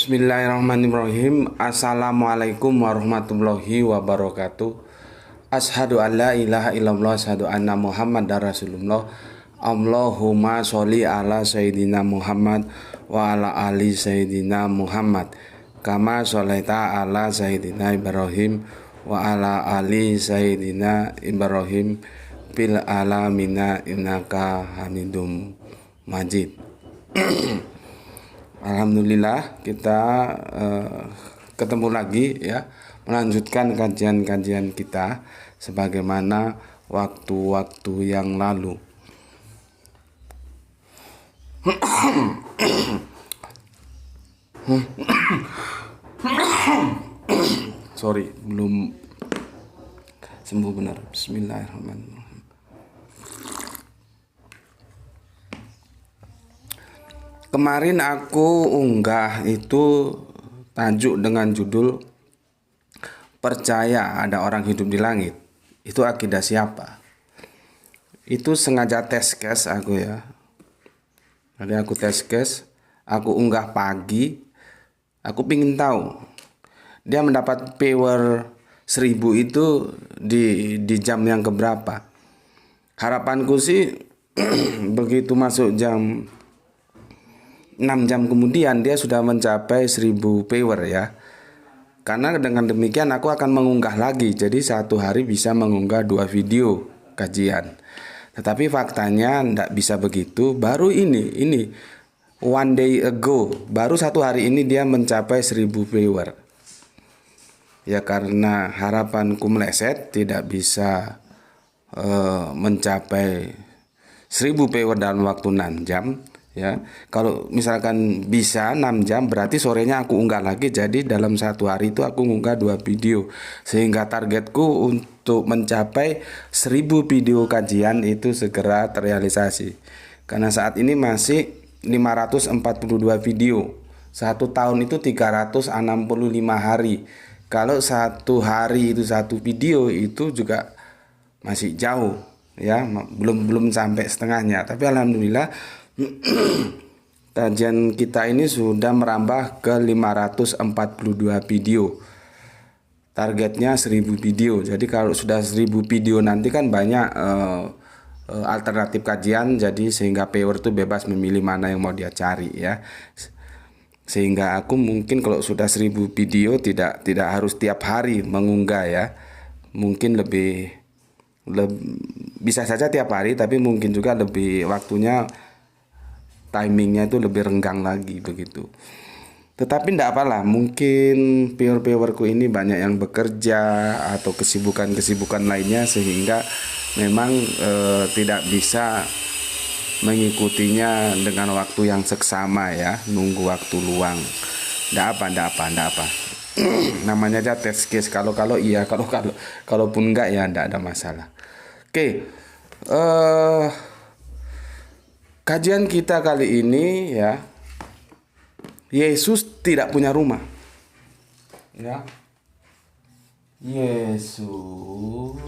Bismillahirrahmanirrahim. Assalamualaikum warahmatullahi wabarakatuh. Asyhadu an la ilaha illallah, asyhadu anna Muhammadar Rasulullah. Allahumma sholli ala sayyidina Muhammad wa ala ali sayyidina Muhammad. Kama sholaita ala sayyidina Ibrahim wa ala ali sayyidina Ibrahim fil alamina innaka Hamidum Majid. Alhamdulillah kita ketemu lagi ya, melanjutkan kajian-kajian kita sebagaimana waktu-waktu yang lalu. Sorry, belum sembuh benar. Bismillahirrahmanirrahim. Kemarin aku unggah itu tajuk dengan judul Percaya ada orang hidup di langit. Itu akidah siapa? Itu sengaja tes case aku ya. Jadi aku tes case, aku unggah pagi. Aku pingin tahu dia mendapat viewer 1000 itu di jam yang keberapa. Harapanku sih begitu masuk jam 6 jam kemudian dia sudah mencapai 1000 viewer ya. Karena dengan demikian aku akan mengunggah lagi. Jadi satu hari bisa mengunggah 2 video kajian. Tetapi faktanya tidak bisa begitu. Baru ini one day ago, baru satu hari ini dia mencapai 1000 viewer. Ya karena harapanku meleset, tidak bisa mencapai 1000 viewer dalam waktu 6 jam. Ya, kalau misalkan bisa 6 jam berarti sorenya aku unggah lagi. Jadi dalam satu hari itu aku unggah 2 video. Sehingga targetku untuk mencapai 1000 video kajian itu segera terrealisasi. Karena saat ini masih 542 video. Satu tahun itu 365 hari. Kalau satu hari itu satu video itu juga masih jauh ya, belum sampai setengahnya. Tapi alhamdulillah kajian kita ini sudah merambah ke 542 video. Targetnya 1000 video. Jadi kalau sudah 1000 video nanti kan banyak alternatif kajian. Jadi sehingga viewer itu bebas memilih mana yang mau dia cari ya. Sehingga aku mungkin kalau sudah 1000 video tidak harus tiap hari mengunggah ya. Mungkin bisa saja tiap hari, tapi mungkin juga lebih waktunya, timingnya itu lebih renggang lagi begitu. Tetapi tidak apalah, mungkin viewer-viewerku ini banyak yang bekerja atau kesibukan-kesibukan lainnya sehingga memang tidak bisa mengikutinya dengan waktu yang seksama ya, nunggu waktu luang. Tidak apa. Namanya aja test case. Kalau iya, kalaupun enggak ya tidak ada masalah. Oke. Kajian kita kali ini ya, Yesus tidak punya rumah. Ya. Yesus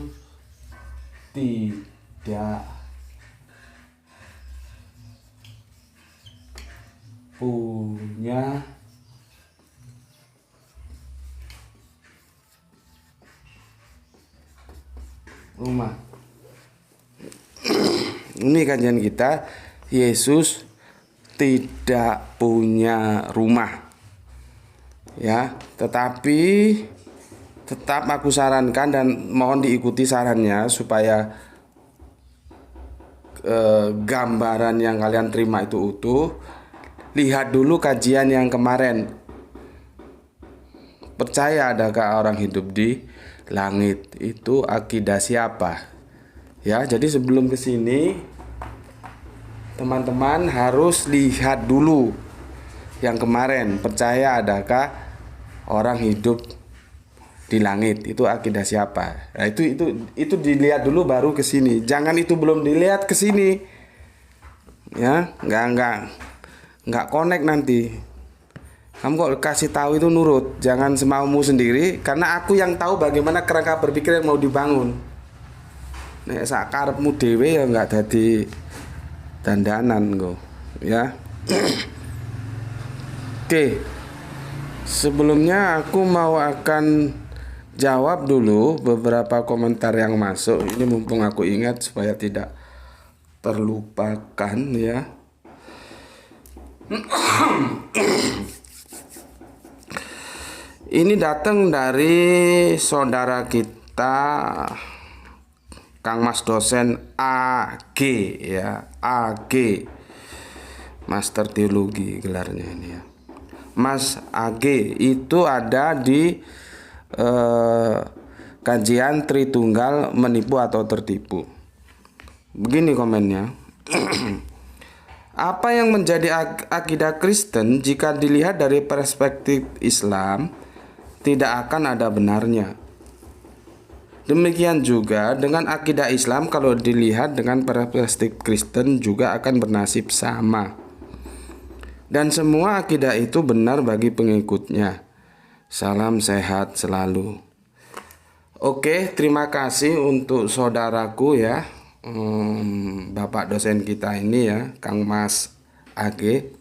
tidak punya rumah. Ini kajian kita, Yesus tidak punya rumah. Ya, tetapi tetap aku sarankan dan mohon diikuti sarannya supaya gambaran yang kalian terima itu utuh. Lihat dulu kajian yang kemarin. Percaya adakah orang hidup di langit? Itu akidah siapa? Ya, jadi sebelum ke sini teman-teman harus lihat dulu yang kemarin. Percaya adakah orang hidup di langit? Itu akidah siapa? Nah, itu dilihat dulu baru ke sini. Jangan itu belum dilihat ke sini. Ya, enggak connect nanti. Kamu kok kasih tahu itu nurut, jangan semaumu sendiri, karena aku yang tahu bagaimana kerangka berpikir yang mau dibangun. Nek sakarepmu dhewe ya enggak dadi dandanan kok, ya. Oke. Sebelumnya aku akan jawab dulu beberapa komentar yang masuk. Ini mumpung aku ingat supaya tidak terlupakan ya. Ini datang dari saudara kita Kang Mas dosen AG ya, AG, Master Teologi gelarnya ini ya. Mas AG itu ada di kajian Tritunggal menipu atau tertipu. Begini komennya. Apa yang menjadi akidah Kristen jika dilihat dari perspektif Islam tidak akan ada benarnya. Demikian juga dengan akidah Islam kalau dilihat dengan perspektif Kristen juga akan bernasib sama. Dan semua akidah itu benar bagi pengikutnya. Salam sehat selalu. Oke, terima kasih untuk saudaraku ya, Bapak dosen kita ini ya, Kang Mas AG,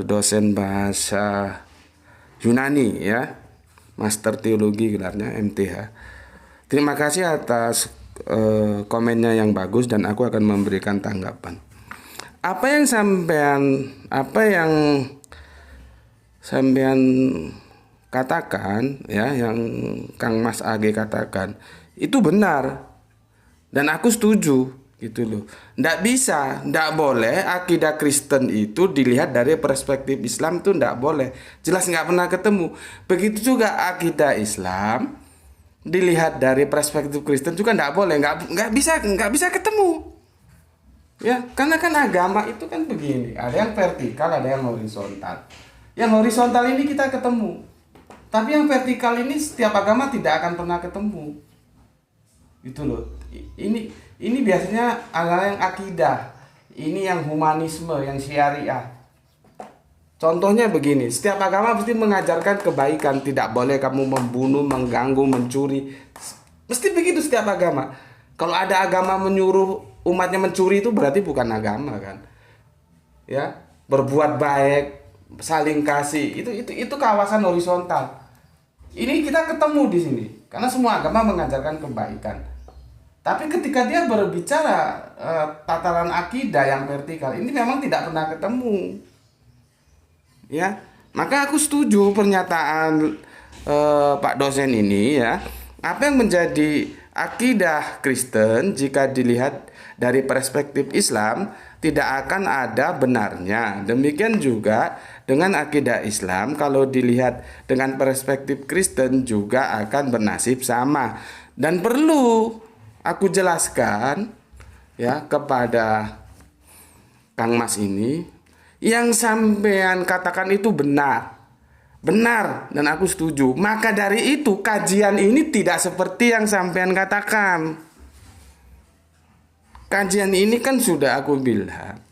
dosen bahasa Yunani ya, Master Teologi gelarnya MTH. Terima kasih atas komennya yang bagus dan aku akan memberikan tanggapan. Apa yang sampean katakan ya, yang Kang Mas AG katakan itu benar dan aku setuju gitu loh. Nggak boleh akidah Kristen itu dilihat dari perspektif Islam, tuh nggak boleh. Jelas nggak pernah ketemu. Begitu juga akidah Islam dilihat dari perspektif Kristen juga nggak boleh, nggak bisa ketemu. Ya, karena kan agama itu kan begini, ada yang vertikal, ada yang horizontal. Yang horizontal ini kita ketemu, tapi yang vertikal ini setiap agama tidak akan pernah ketemu. Itu loh. Ini biasanya adalah yang akidah. Ini yang humanisme, yang syariah. Contohnya begini, setiap agama mesti mengajarkan kebaikan, tidak boleh kamu membunuh, mengganggu, mencuri. Mesti begitu setiap agama. Kalau ada agama menyuruh umatnya mencuri, itu berarti bukan agama kan. Ya, berbuat baik, saling kasih, itu kawasan horizontal. Ini kita ketemu di sini karena semua agama mengajarkan kebaikan. Tapi ketika dia berbicara tataran akidah yang vertikal, ini memang tidak pernah ketemu. Ya, maka aku setuju pernyataan Pak dosen ini ya. Apa yang menjadi akidah Kristen jika dilihat dari perspektif Islam tidak akan ada benarnya. Demikian juga dengan akidah Islam kalau dilihat dengan perspektif Kristen juga akan bernasib sama. Dan perlu aku jelaskan ya kepada Kang Mas ini, yang sampean katakan itu benar dan aku setuju. Maka dari itu kajian ini tidak seperti yang sampean katakan. Kajian ini kan sudah aku bilang,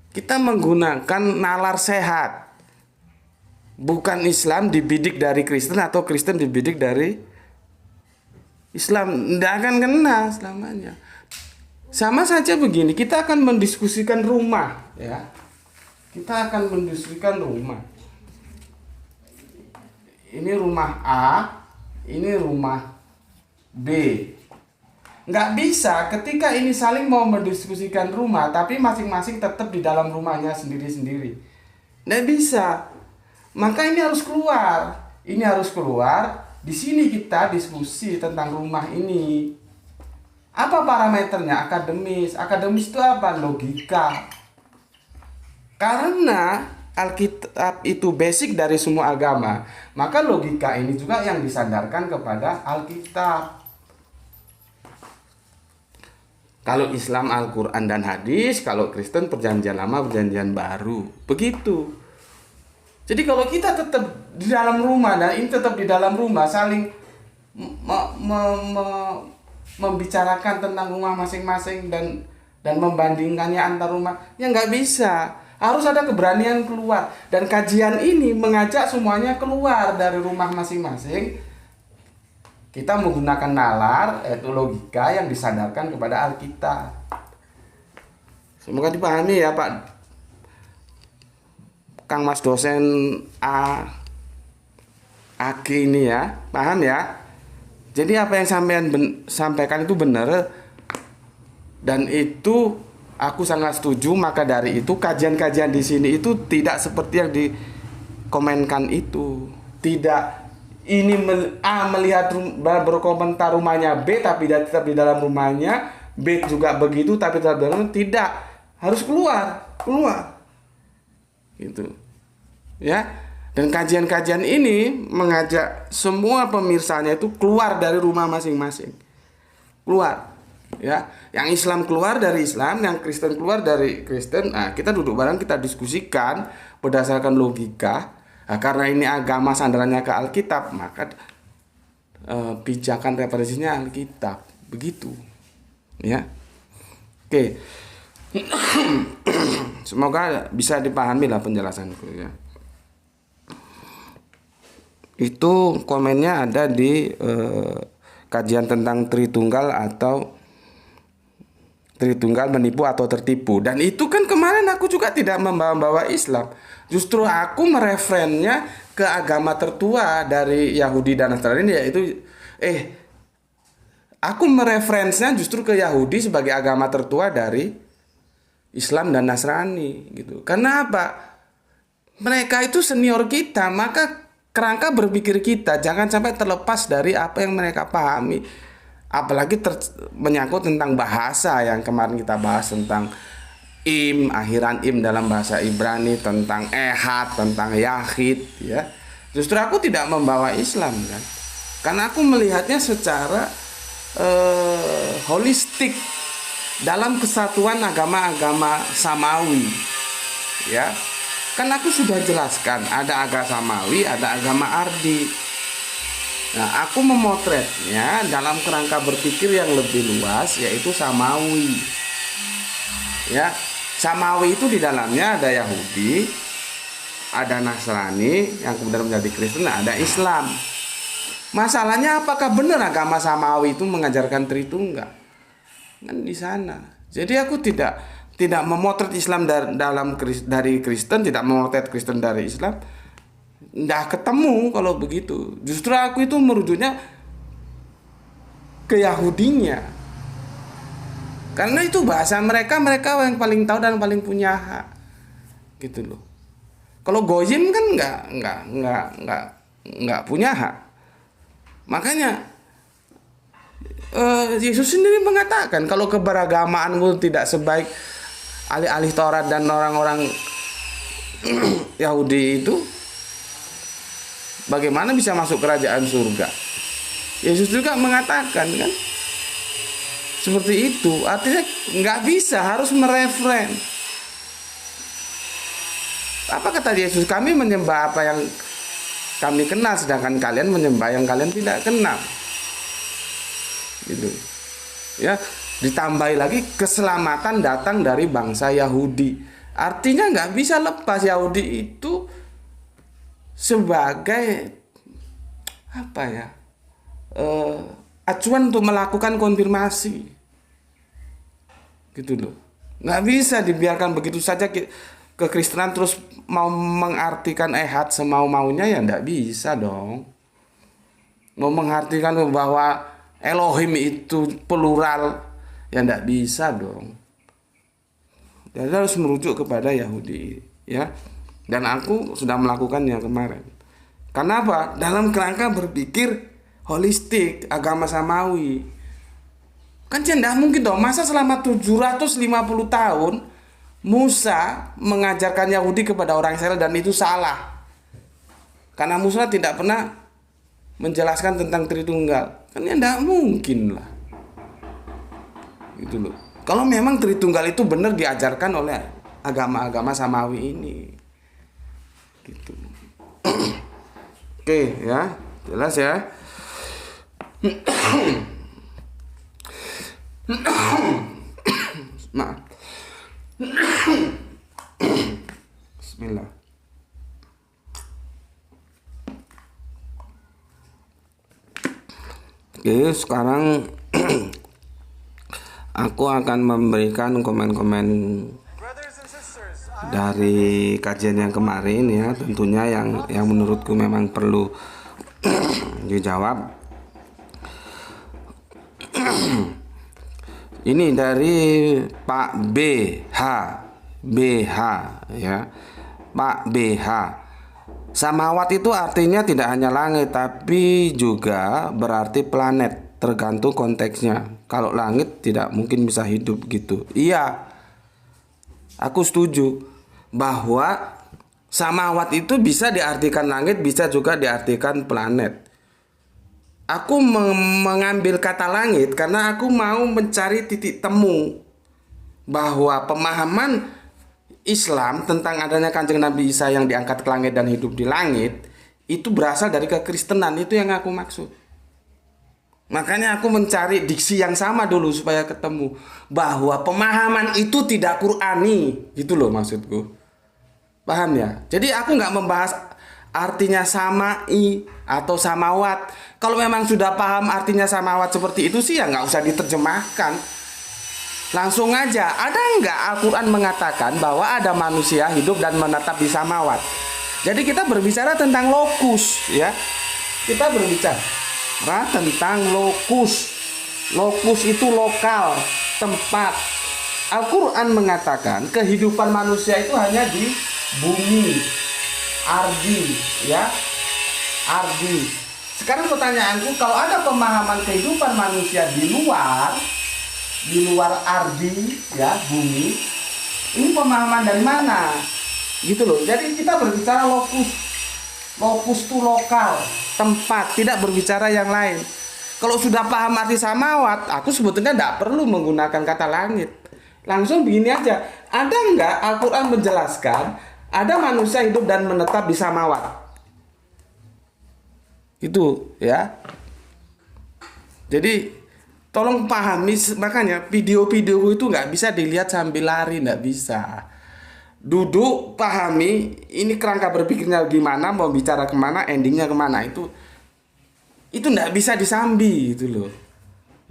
kita menggunakan nalar sehat. Bukan Islam dibidik dari Kristen atau Kristen dibidik dari Islam. Tidak akan kena selamanya. Sama saja begini, kita akan mendiskusikan rumah ya. Kita akan mendiskusikan rumah. Ini rumah A, ini rumah B. Nggak bisa ketika ini saling mau mendiskusikan rumah, tapi masing-masing tetap di dalam rumahnya sendiri-sendiri. Nggak bisa. Maka ini harus keluar. Ini harus keluar. Di sini kita diskusi tentang rumah ini. Apa parameternya? Akademis. Akademis itu apa? Logika. Karena Alkitab itu basic dari semua agama, maka logika ini juga yang disandarkan kepada Alkitab. Kalau Islam Al-Quran dan hadis, kalau Kristen perjanjian lama, perjanjian baru. Begitu. Jadi kalau kita tetap di dalam rumah, dan ini tetap di dalam rumah, saling membicarakan tentang rumah masing-masing dan membandingkannya antar rumah, ya nggak bisa. Harus ada keberanian keluar. Dan kajian ini mengajak semuanya keluar dari rumah masing-masing. Kita menggunakan nalar, yaitu logika yang disandarkan kepada Alkitab. Semoga dipahami ya Pak Kang Mas dosen AG ini ya, paham ya? Jadi apa yang sampaikan itu benar, dan itu aku sangat setuju. Maka dari itu kajian-kajian di sini itu tidak seperti yang dikomenkan itu. Tidak ini A melihat berkomentar rumahnya B tapi tetap di dalam rumahnya, B juga begitu tapi tetap di dalam, tidak, harus keluar gitu ya. Dan kajian-kajian ini mengajak semua pemirsanya itu keluar dari rumah masing-masing. Keluar. Ya, yang Islam keluar dari Islam, yang Kristen keluar dari Kristen. Nah, kita duduk bareng, kita diskusikan berdasarkan logika. Nah, karena ini agama sandarannya ke Alkitab, maka pijakan referensinya Alkitab. Begitu. Ya. Oke. Semoga bisa dipahami lah penjelasanku ya. Itu komennya ada di kajian tentang Tritunggal atau Tritunggal menipu atau tertipu. Dan itu kan kemarin aku juga tidak membawa-bawa Islam. Justru aku mereferennya ke agama tertua dari Yahudi dan Nasrani, yaitu aku mereferensinya justru ke Yahudi sebagai agama tertua dari Islam dan Nasrani gitu. Karena apa? Mereka itu senior kita, maka kerangka berpikir kita jangan sampai terlepas dari apa yang mereka pahami. Apalagi menyangkut tentang bahasa yang kemarin kita bahas, tentang akhiran dalam bahasa Ibrani, tentang ehad, tentang yahid ya. Justru aku tidak membawa Islam kan, karena aku melihatnya secara holistik dalam kesatuan agama-agama samawi ya. Kan aku sudah jelaskan, ada agama samawi, ada agama ardi. Nah, aku memotretnya dalam kerangka berpikir yang lebih luas, yaitu samawi. Ya, samawi itu di dalamnya ada Yahudi, ada Nasrani, yang kemudian menjadi Kristen, ada Islam. Masalahnya apakah benar agama samawi itu mengajarkan Tritunggal? Kan di sana. Jadi aku tidak memotret Islam dari Kristen, tidak memotret Kristen dari Islam. Nggak ketemu kalau begitu. Justru aku itu merujuknya ke Yahudinya. Karena itu bahasa mereka yang paling tahu dan paling punya hak. Gitu loh. Kalau Goyim kan nggak punya hak. Makanya Yesus sendiri mengatakan kalau keberagamaanmu tidak sebaik alih-alih Taurat dan orang-orang Yahudi itu, bagaimana bisa masuk kerajaan surga? Yesus juga mengatakan kan seperti itu. Artinya nggak bisa, harus mereferen. Apa kata Yesus? Kami menyembah apa yang kami kenal, sedangkan kalian menyembah yang kalian tidak kenal. Gitu ya. Ditambahi lagi, keselamatan datang dari bangsa Yahudi. Artinya nggak bisa lepas Yahudi itu sebagai apa ya, acuan untuk melakukan konfirmasi. Gitu loh. Nggak bisa dibiarkan begitu saja kekristenan terus mau mengartikan ehad semau-maunya, ya nggak bisa dong. Mau mengartikan bahwa Elohim itu plural, ya nggak bisa dong. Jadi harus merujuk kepada Yahudi ya. Dan aku sudah melakukannya kemarin. Karena apa? Dalam kerangka berpikir holistik agama samawi. Kan tidak mungkin dong, masa selama 750 tahun Musa mengajarkan Yahudi kepada orang Israel dan itu salah. Karena Musa tidak pernah menjelaskan tentang Tritunggal. Kan ya tidak mungkin lah. Gitu loh. Kalau memang Tritunggal itu benar diajarkan oleh agama-agama samawi ini. Gitu. Oke ya, jelas ya. Maaf. Bismillah. Oke, sekarang aku akan memberikan komen-komen dari kajian yang kemarin ya, tentunya yang menurutku memang perlu dijawab. Ini dari Pak BH ya. Pak BH. Samawat itu artinya tidak hanya langit tapi juga berarti planet, tergantung konteksnya. Kalau langit tidak mungkin bisa hidup gitu. Iya, aku setuju bahwa samawat itu bisa diartikan langit, bisa juga diartikan planet. Aku mengambil kata langit karena aku mau mencari titik temu bahwa pemahaman Islam tentang adanya Kanjeng Nabi Isa yang diangkat ke langit dan hidup di langit itu berasal dari kekristenan. Itu yang aku maksud. Makanya aku mencari diksi yang sama dulu supaya ketemu bahwa pemahaman itu tidak Qur'ani. Gitu loh maksudku. Paham ya? Jadi aku nggak membahas artinya samai atau samawat. Kalau memang sudah paham artinya samawat seperti itu sih ya nggak usah diterjemahkan. Langsung aja, ada nggak Al-Quran mengatakan bahwa ada manusia hidup dan menetap di samawat? Jadi kita berbicara tentang lokus ya. Kita berbicara tentang lokus. Lokus itu lokal, tempat. Al-Quran mengatakan kehidupan manusia itu hanya di bumi, ardi ya, ardi. Sekarang pertanyaanku, kalau ada pemahaman kehidupan manusia di luar ardi ya, bumi, ini pemahaman dari mana gitu loh. Jadi kita berbicara lokus itu lokal, tempat, tidak berbicara yang lain. Kalau sudah paham arti samawat, aku sebetulnya tidak perlu menggunakan kata langit. Langsung begini aja, ada nggak Al-Quran menjelaskan ada manusia hidup dan menetap di samawat? Itu ya. Jadi tolong pahami, makanya video-video itu nggak bisa dilihat sambil lari, nggak bisa. Duduk, pahami, ini kerangka berpikirnya gimana, mau bicara kemana, endingnya kemana, itu nggak bisa disambi, itu loh.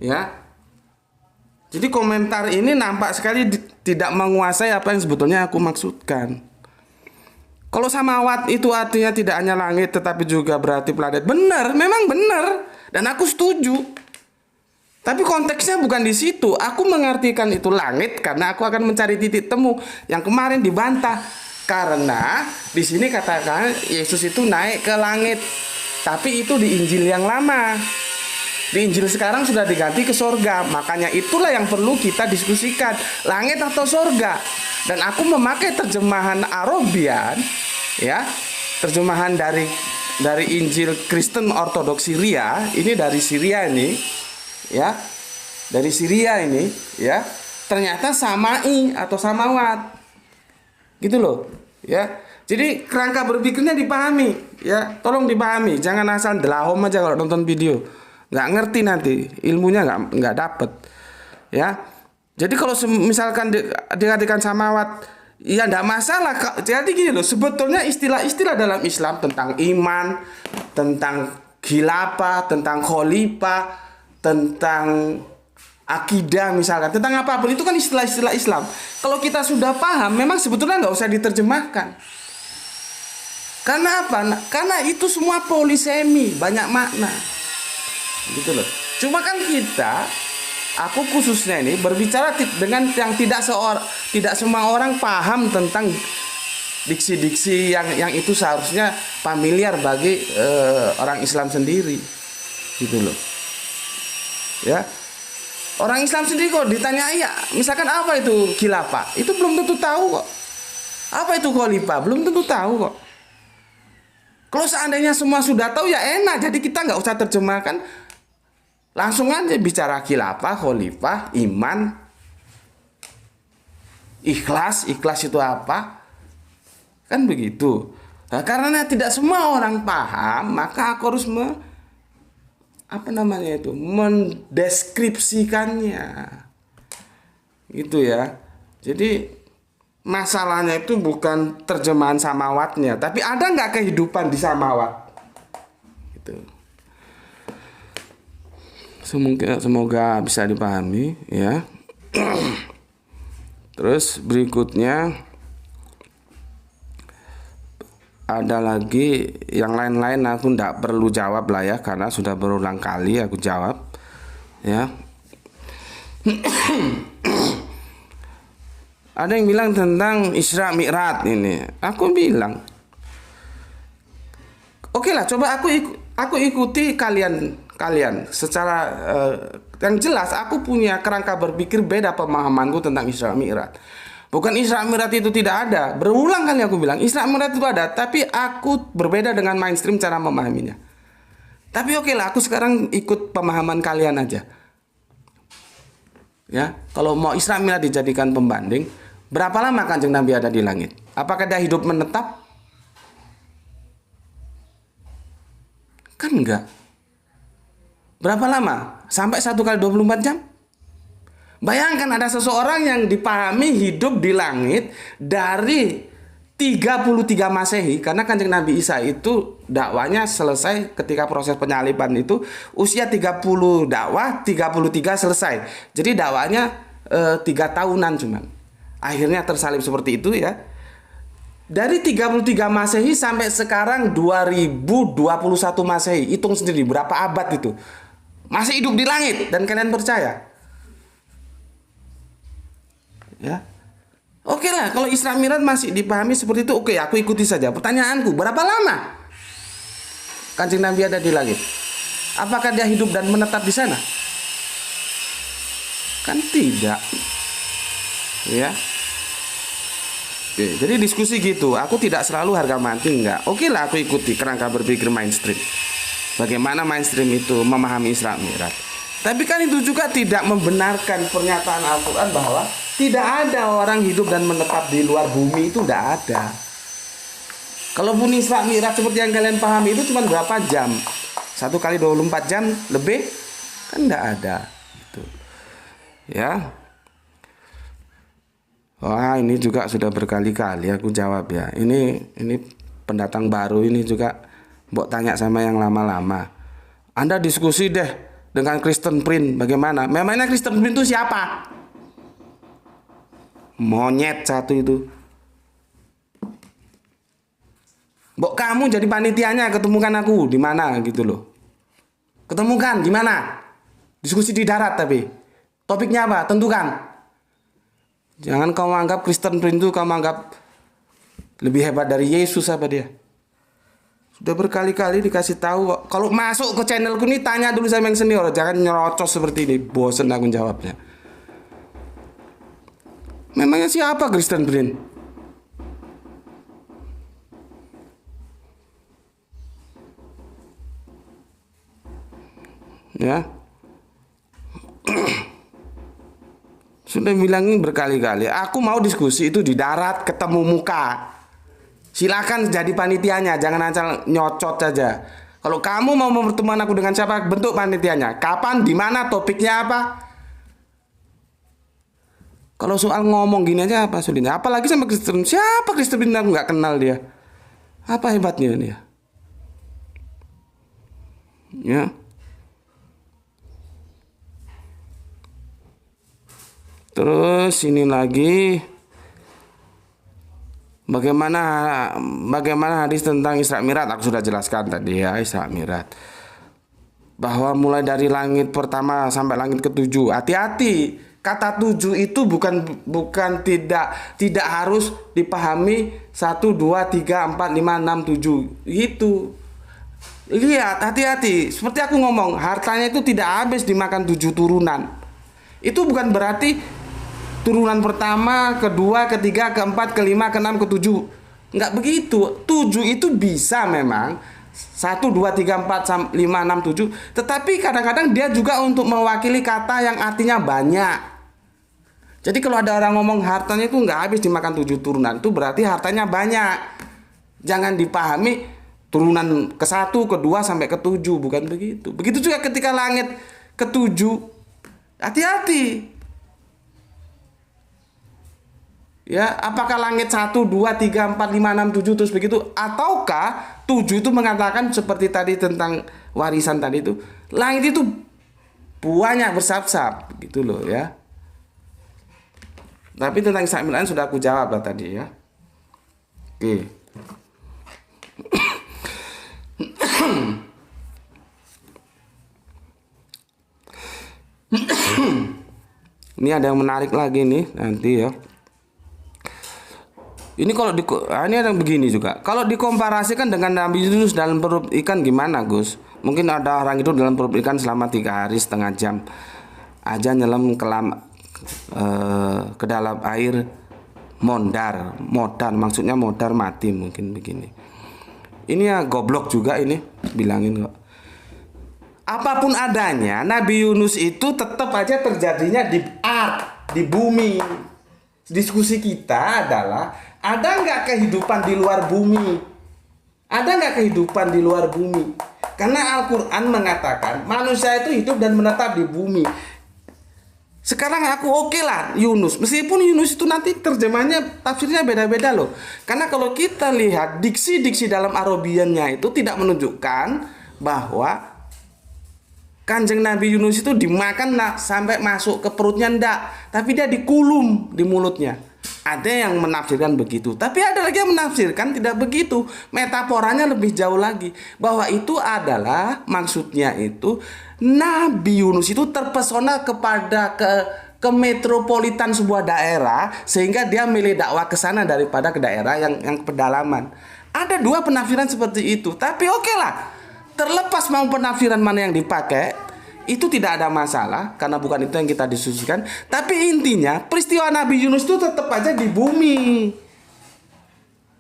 Ya. Jadi komentar ini nampak sekali tidak menguasai apa yang sebetulnya aku maksudkan. Kalau samawat itu artinya tidak hanya langit, tetapi juga berarti planet. Benar, memang benar, dan aku setuju. Tapi konteksnya bukan di situ. Aku mengartikan itu langit karena aku akan mencari titik temu yang kemarin dibantah. Karena di sini katakan Yesus itu naik ke langit. Tapi itu di Injil yang lama. Di Injil sekarang sudah diganti ke sorga. Makanya itulah yang perlu kita diskusikan. Langit atau sorga. Dan aku memakai terjemahan Arabian, ya, terjemahan dari Injil Kristen Ortodoks Syria. Ini dari Syria ini. Ya, dari Syria ini ya, ternyata samai atau samawat gitu loh ya. Jadi kerangka berpikirnya dipahami ya, tolong dipahami, jangan asal delahom aja kalau nonton video, nggak ngerti nanti ilmunya nggak dapet ya. Jadi kalau misalkan dikatakan samawat ya nggak masalah. Jadi gini loh, sebetulnya istilah-istilah dalam Islam tentang iman, tentang khilafah, tentang khalifah, tentang akidah misalkan, tentang apapun itu kan istilah-istilah Islam. Kalau kita sudah paham, memang sebetulnya nggak usah diterjemahkan. Karena apa? Karena itu semua polisemi, banyak makna. Gitu loh. Cuma kan aku khususnya ini berbicara dengan yang tidak semua orang paham tentang diksi-diksi yang itu seharusnya familiar bagi orang Islam sendiri. Gitu loh. Ya, orang Islam sendiri kok ditanya ya, misalkan apa itu khilafah, itu belum tentu tahu kok. Apa itu khalifah, belum tentu tahu kok. Kalau seandainya semua sudah tahu ya enak, jadi kita nggak usah terjemahkan, langsung aja bicara khilafah, khalifah, iman, ikhlas itu apa, kan begitu. Nah, karena tidak semua orang paham, maka aku harus mendeskripsikannya gitu ya. Jadi masalahnya itu bukan terjemahan samawatnya, tapi ada nggak kehidupan di samawat gitu. Semoga bisa dipahami ya. Terus berikutnya ada lagi yang lain-lain aku ndak perlu jawab lah ya, karena sudah berulang kali aku jawab ya. Ada yang bilang tentang Isra Mi'raj ini. Aku bilang, oke lah, coba aku ikuti kalian secara yang jelas. Aku punya kerangka berpikir beda pemahamanku tentang Isra Mi'raj. Bukan Isra Mi'raj itu tidak ada. Berulang kali aku bilang Isra Mi'raj itu ada, tapi aku berbeda dengan mainstream cara memahaminya. Tapi oke lah, aku sekarang ikut pemahaman kalian aja. Ya, kalau mau Isra Mi'raj dijadikan pembanding, berapa lama Kanjeng Nabi ada di langit? Apakah dia hidup menetap? Kan enggak. Berapa lama? Sampai 1 kali 24 jam? Bayangkan ada seseorang yang dipahami hidup di langit dari 33 Masehi, karena Kanjeng Nabi Isa itu dakwanya selesai ketika proses penyaliban itu usia 30 dakwah, 33 selesai. Jadi dakwanya 3 tahunan cuman. Akhirnya tersalib seperti itu ya. Dari 33 Masehi sampai sekarang 2021 Masehi. Hitung sendiri berapa abad itu. Masih hidup di langit dan kalian percaya? Ya. Oke lah, kalau Isra Mi'raj masih dipahami seperti itu, oke, aku ikuti saja. Pertanyaanku, berapa lama Kanjeng Nabi ada di langit? Apakah dia hidup dan menetap di sana? Kan tidak. Ya. Oke, jadi diskusi gitu. Aku tidak selalu harga mati, enggak. Oke lah, aku ikuti kerangka berpikir mainstream. Bagaimana mainstream itu memahami Isra Mi'raj. Tapi kan itu juga tidak membenarkan pernyataan Al-Quran bahwa tidak ada orang hidup dan menetap di luar bumi, itu tidak ada. Kalaupun Isra Mi'raj seperti yang kalian pahami itu cuma berapa jam? 1 kali 24 jam lebih? Kan tidak ada. Gitu. Ya. Wah, ini juga sudah berkali-kali aku jawab ya. Ini pendatang baru ini juga mbok tanya sama yang lama-lama. Anda diskusi deh dengan Kristen Prince bagaimana? Memangnya Kristen Prince itu siapa? Monyet satu itu. Mbok kamu jadi panitianya, ketemukan aku di mana gitu loh. Ketemukan di mana? Diskusi di darat tapi. Topiknya apa? Tentukan. Jangan kau anggap Kristen Prince itu kamu anggap lebih hebat dari Yesus apa dia. Sudah berkali-kali dikasih tahu. Kalau masuk ke channelku ini tanya dulu sama yang senior, jangan nyerocos seperti ini. Bosen aku jawabnya. Memangnya siapa Kristen Prince? Ya. Sudah bilangin berkali-kali, aku mau diskusi itu di darat, ketemu muka. Silakan jadi panitianya, jangan asal nyocot saja. Kalau kamu mau pertemuan aku dengan siapa, bentuk panitianya. Kapan, di mana, topiknya apa? Kalau soal ngomong gini aja apa sulitnya? Apalagi sama Kristen. Siapa Kristen aku nggak kenal dia. Apa hebatnya dia? Ya. Terus ini lagi. Bagaimana hadis tentang Isra Mi'raj? Aku sudah jelaskan tadi ya, Isra Mi'raj. Bahwa mulai dari langit pertama sampai langit ketujuh. Hati-hati, kata 7 itu bukan tidak harus dipahami 1 2 3 4 5 6 7 gitu. Lihat, hati-hati. Seperti aku ngomong, hartanya itu tidak habis dimakan 7 turunan. Itu bukan berarti turunan pertama, kedua, ketiga, keempat, kelima, keenam, ketujuh. Enggak begitu. 7 itu bisa memang 1, 2, 3, 4, 5, 6, 7. Tetapi kadang-kadang dia juga untuk mewakili kata yang artinya banyak. Jadi kalau ada orang ngomong hartanya itu enggak habis dimakan 7 turunan, itu berarti hartanya banyak. Jangan dipahami turunan ke-1, ke-2 sampai ke-7, bukan begitu. Begitu juga ketika langit ke-7. Hati-hati. Ya, apakah langit 1, 2, 3, 4, 5, 6, 7 terus begitu? Ataukah 7 itu mengatakan seperti tadi tentang warisan tadi itu, langit itu banyak bersab-sab gitu loh ya. Tapi tentang Isra Mi'raj sudah aku jawab lah tadi ya. Oke. Ini ada yang menarik lagi nih nanti ya. Ini kalau ini ada yang begini juga. Kalau dikomparasikan dengan Nabi Yunus dalam perut ikan gimana, Gus? Mungkin ada orang itu dalam perut ikan selama 3 hari setengah jam aja nyelam ke dalam air modar maksudnya modar mati, mungkin begini. Ini ya goblok juga ini bilangin kok. Apapun adanya, Nabi Yunus itu tetap aja terjadinya di di bumi. Diskusi kita adalah, ada nggak kehidupan di luar bumi? Ada nggak kehidupan di luar bumi? Karena Al-Quran mengatakan manusia itu hidup dan menetap di bumi. Sekarang aku oke lah Yunus, meskipun Yunus itu nanti terjemahnya tafsirnya beda-beda loh. Karena kalau kita lihat diksi-diksi dalam Arabiannya itu tidak menunjukkan bahwa Kanjeng Nabi Yunus itu dimakan sampai masuk ke perutnya, enggak, tapi dia dikulum di mulutnya. Ada yang menafsirkan begitu, tapi ada lagi yang menafsirkan tidak begitu. Metaforanya lebih jauh lagi, bahwa itu adalah maksudnya itu Nabi Yunus itu terpesona kepada ke metropolitan sebuah daerah, sehingga dia milih dakwah ke sana daripada ke daerah yang pedalaman. Ada 2 penafsiran seperti itu, tapi oke lah. Terlepas mau penafsiran mana yang dipakai, itu tidak ada masalah, karena bukan itu yang kita diskusikan. Tapi intinya peristiwa Nabi Yunus itu tetap aja di bumi.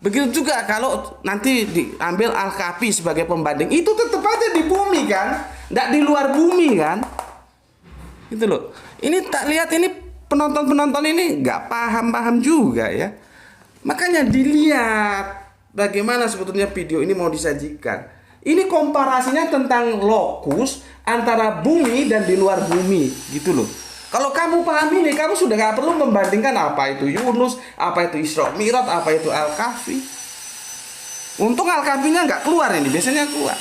Begitu juga kalau nanti diambil Al-Kahfi sebagai pembanding, itu tetap aja di bumi kan, nggak di luar bumi kan. Gitu loh. Ini tak lihat, ini penonton ini nggak paham juga ya. Makanya dilihat bagaimana sebetulnya video ini mau disajikan. Ini komparasinya tentang lokus antara bumi dan di luar bumi, gitu loh. Kalau kamu paham ini, kamu sudah gak perlu membandingkan apa itu Yunus, apa itu Isra Mi'raj, apa itu Al-Kahfi. Untung Al-Kahfinya nggak keluar ini, biasanya keluar.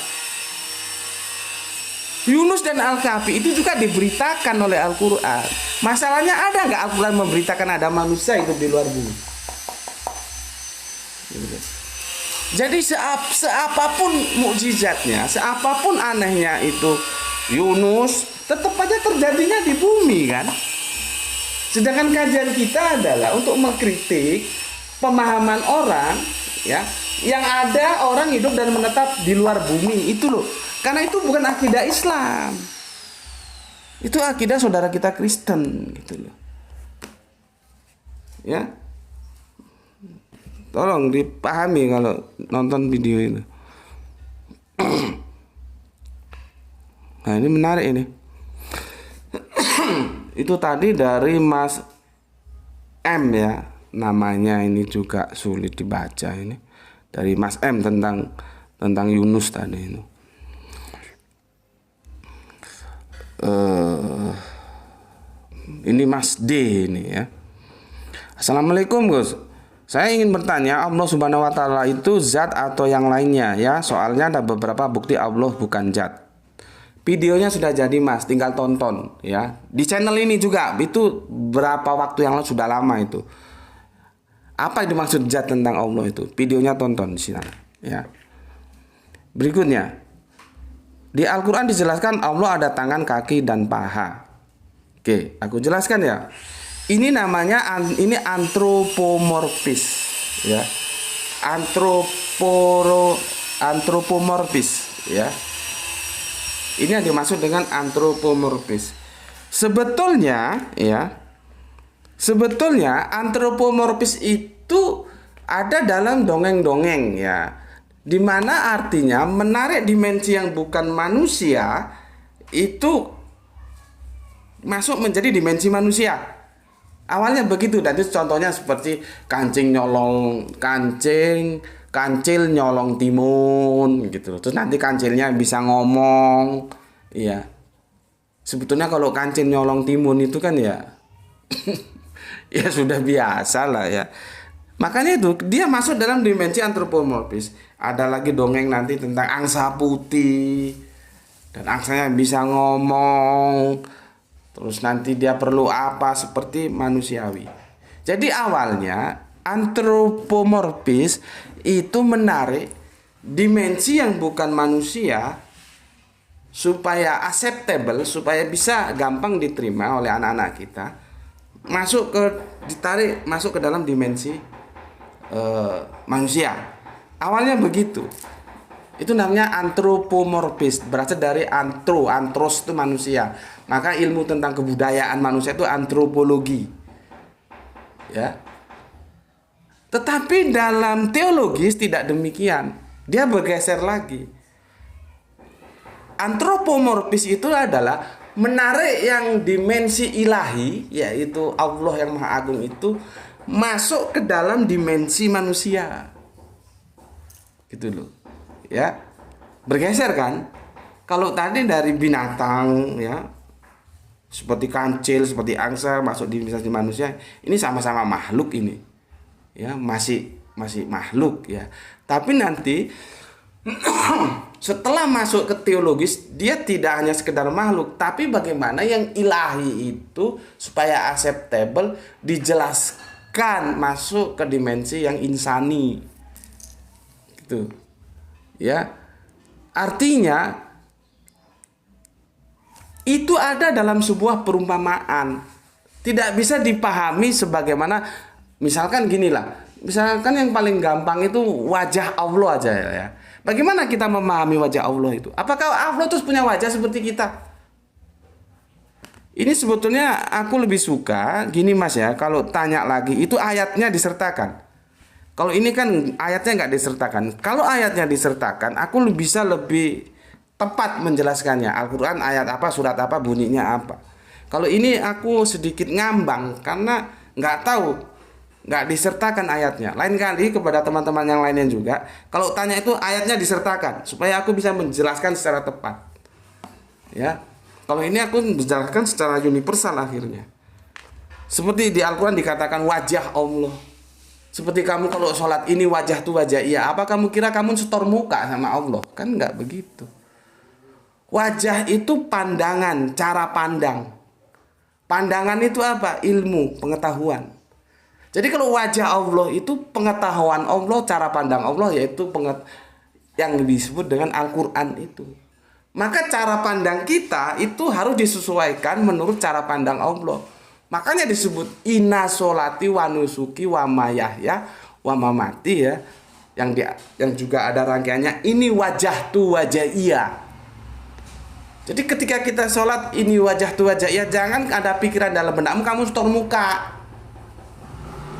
Yunus dan Al-Kahfi itu juga diberitakan oleh Al-Quran. Masalahnya, ada nggak Al-Quran memberitakan ada manusia hidup di luar bumi? Jadi seapapun mukjizatnya, seapapun anehnya itu Yunus, tetap aja terjadinya di bumi kan. Sedangkan kajian kita adalah untuk mengkritik pemahaman orang ya, yang ada orang hidup dan menetap di luar bumi itu loh. Karena itu bukan akidah Islam. Itu akidah saudara kita Kristen gitu loh. Ya. Tolong dipahami kalau nonton video ini. Nah, ini menarik ini. Itu tadi dari Mas M ya, namanya ini juga sulit dibaca ini. Dari Mas M tentang Yunus tadi itu. Ini Mas D ini ya. Assalamualaikum Gus. Saya ingin bertanya, Allah Subhanahu wa Ta'ala itu zat atau yang lainnya ya? Soalnya ada beberapa bukti Allah bukan zat. Videonya sudah jadi Mas, tinggal tonton ya. Di channel ini juga, itu berapa waktu yang lalu, sudah lama itu. Apa yang dimaksud zat tentang Allah itu? Videonya tonton di sini ya. Berikutnya, di Al-Quran dijelaskan Allah ada tangan, kaki, dan paha. Oke, aku jelaskan ya. Ini namanya antropomorfis ya. Antropomorfis ya. Ini yang dimaksud dengan antropomorfis. Sebetulnya antropomorfis itu ada dalam dongeng-dongeng ya. Di mana artinya menarik dimensi yang bukan manusia itu masuk menjadi dimensi manusia. Awalnya begitu, dan itu contohnya seperti kancil nyolong timun gitu. Terus nanti kancilnya bisa ngomong. Iya. Sebetulnya kalau kancil nyolong timun itu kan ya ya sudah biasa lah ya. Makanya itu dia masuk dalam dimensi antropomorfis. Ada lagi dongeng nanti tentang angsa putih, dan angsanya bisa ngomong. Terus nanti dia perlu apa seperti manusiawi. Jadi awalnya antropomorfis itu menarik dimensi yang bukan manusia supaya acceptable, supaya bisa gampang diterima oleh anak-anak kita, ditarik masuk ke dalam dimensi manusia. Awalnya begitu. Itu namanya antropomorfis, berasal dari antros itu manusia. Maka ilmu tentang kebudayaan manusia itu antropologi. Ya. Tetapi dalam teologis tidak demikian. Dia bergeser lagi. Antropomorfis itu adalah menarik yang dimensi ilahi, yaitu Allah yang Maha Agung itu, masuk ke dalam dimensi manusia. Gitu loh. Ya, bergeser kan? Kalau tadi dari binatang, ya, seperti kancil, seperti angsa masuk di dimensi manusia, ini sama-sama makhluk ini, ya, masih makhluk, ya. Tapi nanti setelah masuk ke teologis, dia tidak hanya sekedar makhluk, tapi bagaimana yang ilahi itu supaya acceptable dijelaskan masuk ke dimensi yang insani, gitu. Ya, artinya itu ada dalam sebuah perumpamaan, tidak bisa dipahami sebagaimana, misalkan ginilah, misalkan yang paling gampang itu wajah Allah aja ya. Bagaimana kita memahami wajah Allah itu? Apakah Allah terus punya wajah seperti kita? Ini sebetulnya aku lebih suka gini Mas ya, kalau tanya lagi itu ayatnya disertakan. Kalau ini kan ayatnya nggak disertakan. Kalau ayatnya disertakan, aku bisa lebih tepat menjelaskannya. Al-Quran ayat apa, surat apa, bunyinya apa. Kalau ini aku sedikit ngambang karena nggak tahu, nggak disertakan ayatnya. Lain kali kepada teman-teman yang lainnya juga, kalau tanya itu ayatnya disertakan supaya aku bisa menjelaskan secara tepat. Ya, kalau ini aku menjelaskan secara universal akhirnya. Seperti di Al-Quran dikatakan wajah Allah. Seperti kamu kalau sholat ini wajah tuh wajah iya. Apa kamu kira kamu setor muka sama Allah? Kan nggak begitu. Wajah itu pandangan, cara pandang. Pandangan itu apa? Ilmu, pengetahuan. Jadi kalau wajah Allah itu pengetahuan Allah, cara pandang Allah, yaitu yang disebut dengan Al-Quran itu. Maka cara pandang kita itu harus disesuaikan menurut cara pandang Allah. Makanya disebut inna sholati wa nusuki wa mayahya wa mamati ya. Yang juga ada rangkaiannya ini wajah tu wajah iya. Jadi ketika kita sholat ini wajah tu wajah iya, jangan ada pikiran dalam benakmu kamu setor muka.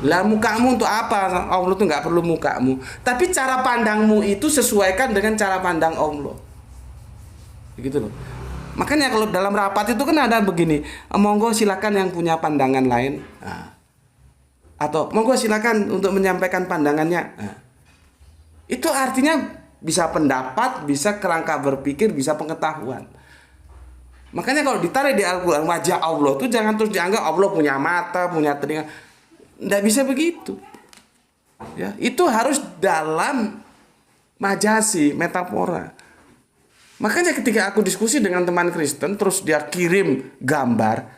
Lah mukamu untuk apa? Allah tuh nggak perlu mukamu. Tapi cara pandangmu itu sesuaikan dengan cara pandang Allah. Begitu loh. Makanya kalau dalam rapat itu kan ada begini, monggo silakan yang punya pandangan lain, atau monggo silakan untuk menyampaikan pandangannya. Itu artinya bisa pendapat, bisa kerangka berpikir, bisa pengetahuan. Makanya kalau ditarik di Al-Quran wajah Allah itu jangan terus dianggap Allah punya mata, punya telinga. Nggak bisa begitu. Ya, itu harus dalam majasi, metafora. Makanya ketika aku diskusi dengan teman Kristen terus dia kirim gambar,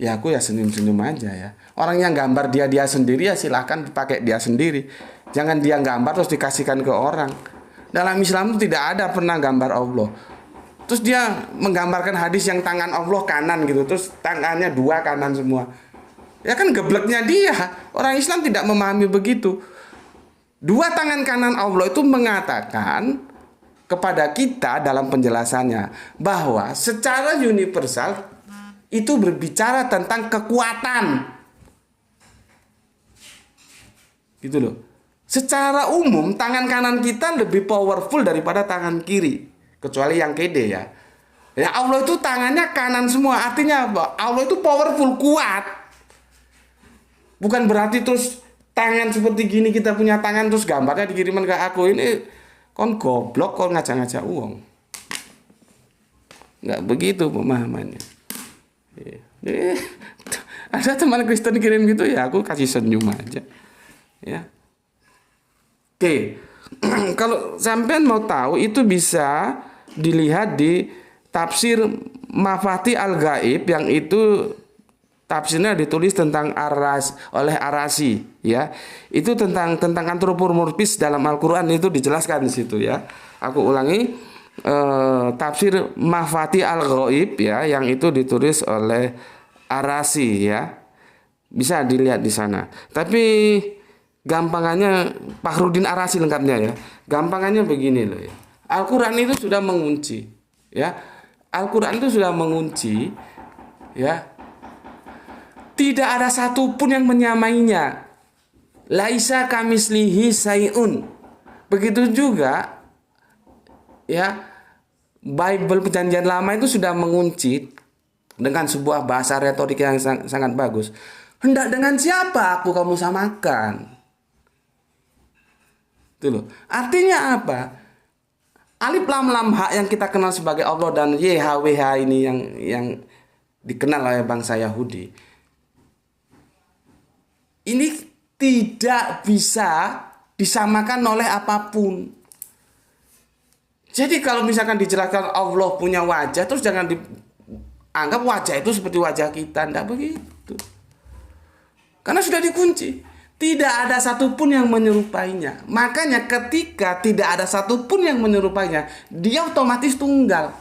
ya aku ya senyum-senyum aja ya. Orang yang gambar dia sendiri ya silahkan dipakai dia sendiri. Jangan dia gambar terus dikasihkan ke orang. Dalam Islam itu tidak ada pernah gambar Allah. Terus dia menggambarkan hadis yang tangan Allah kanan gitu, terus tangannya dua kanan semua. Ya kan gebleknya dia. Orang Islam tidak memahami begitu. Dua tangan kanan Allah itu mengatakan kepada kita dalam penjelasannya bahwa secara universal itu berbicara tentang kekuatan, gitu loh. Secara umum tangan kanan kita lebih powerful daripada tangan kiri, kecuali yang kede ya. Ya Allah itu tangannya kanan semua, artinya apa? Allah itu powerful, kuat. Bukan berarti terus tangan seperti gini kita punya tangan terus gambarnya dikirimkan ke aku ini. Kon goblok, kon ngajak-ngajak uang. Nggak begitu pemahamannya. Jadi, ada teman Kristen kirim gitu ya aku kasih senyum aja. Ya. Oke. Kalau sampean mau tahu itu bisa dilihat di tafsir Mafati Al-Ghaib yang itu tafsirnya ditulis tentang oleh Arasi, ya. Itu tentang antropomorfis dalam Al-Qur'an itu dijelaskan di situ, ya. Aku ulangi, tafsir Mahfati Al-Ghaib, ya, yang itu ditulis oleh Arasi, ya. Bisa dilihat di sana. Tapi gampangannya Fakhrudin Arasi lengkapnya, ya. Gampangannya begini loh, ya. Al-Qur'an itu sudah mengunci, ya. Al-Qur'an itu sudah mengunci, ya. Tidak ada satupun yang menyamainya. Laisa kamislihi sayun. Begitu juga, ya, Bible Perjanjian Lama itu sudah mengunci dengan sebuah bahasa retorik yang sangat bagus. Hendak dengan siapa aku kamu samakan? Itu loh. Artinya apa? Alif lam lam ha yang kita kenal sebagai Allah dan YHWH ini yang dikenal oleh bangsa Yahudi. Ini tidak bisa disamakan oleh apapun. Jadi kalau misalkan dijelaskan Allah punya wajah, terus jangan dianggap wajah itu seperti wajah kita. Tidak begitu. Karena sudah dikunci. Tidak ada satupun yang menyerupainya. Makanya ketika tidak ada satupun yang menyerupainya, dia otomatis tunggal.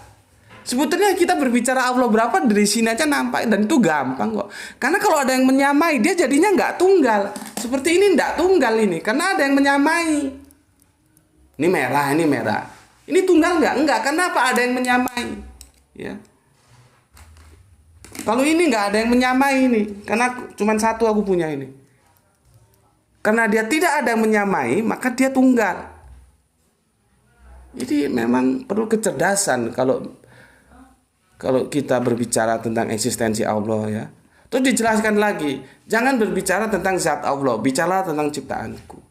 Sebetulnya kita berbicara Allah berapa dari sini aja nampak, dan itu gampang kok. Karena kalau ada yang menyamai, dia jadinya nggak tunggal. Seperti ini nggak tunggal ini, karena ada yang menyamai. Ini merah, ini merah. Ini tunggal nggak? Enggak. Kenapa? Ada yang menyamai. Ya. Kalau ini nggak ada yang menyamai ini, karena cuma satu aku punya ini. Karena dia tidak ada yang menyamai, maka dia tunggal. Jadi memang perlu kecerdasan kalau kita berbicara tentang eksistensi Allah, ya. Terus dijelaskan lagi, jangan berbicara tentang zat Allah, bicara tentang ciptaanku.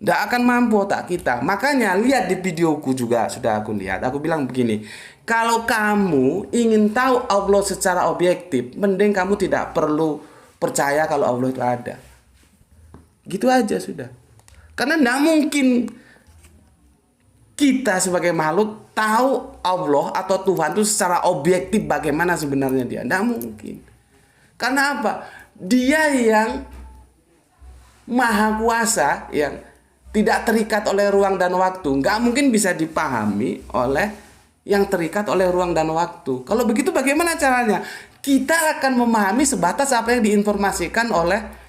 Tidak akan mampu otak kita. Makanya lihat di videoku juga sudah aku lihat. Aku bilang begini, kalau kamu ingin tahu Allah secara objektif, mending kamu tidak perlu percaya kalau Allah itu ada. Gitu aja sudah. Karena tidak mungkin kita sebagai makhluk tahu Allah atau Tuhan itu secara objektif bagaimana sebenarnya dia. Tidak mungkin. Karena apa? Dia yang maha kuasa, yang tidak terikat oleh ruang dan waktu. Nggak mungkin bisa dipahami oleh yang terikat oleh ruang dan waktu. Kalau begitu bagaimana caranya? Kita akan memahami sebatas apa yang diinformasikan oleh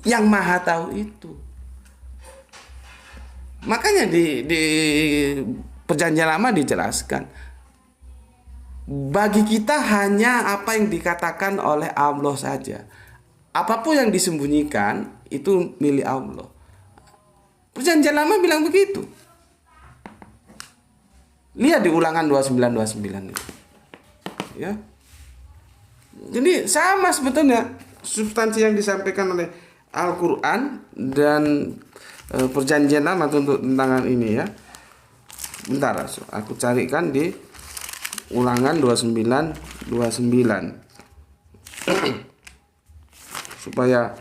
yang maha tahu itu. Makanya di Perjanjian Lama dijelaskan, bagi kita hanya apa yang dikatakan oleh Allah saja. Apapun yang disembunyikan itu milik Allah. Perjanjian Lama bilang begitu. Lihat di Ulangan 29:29 itu. Ya. Jadi sama sebetulnya substansi yang disampaikan oleh Al-Quran dan Perjanjian Lama tentang ini, ya. Bentar, aku carikan di Ulangan 29:29 supaya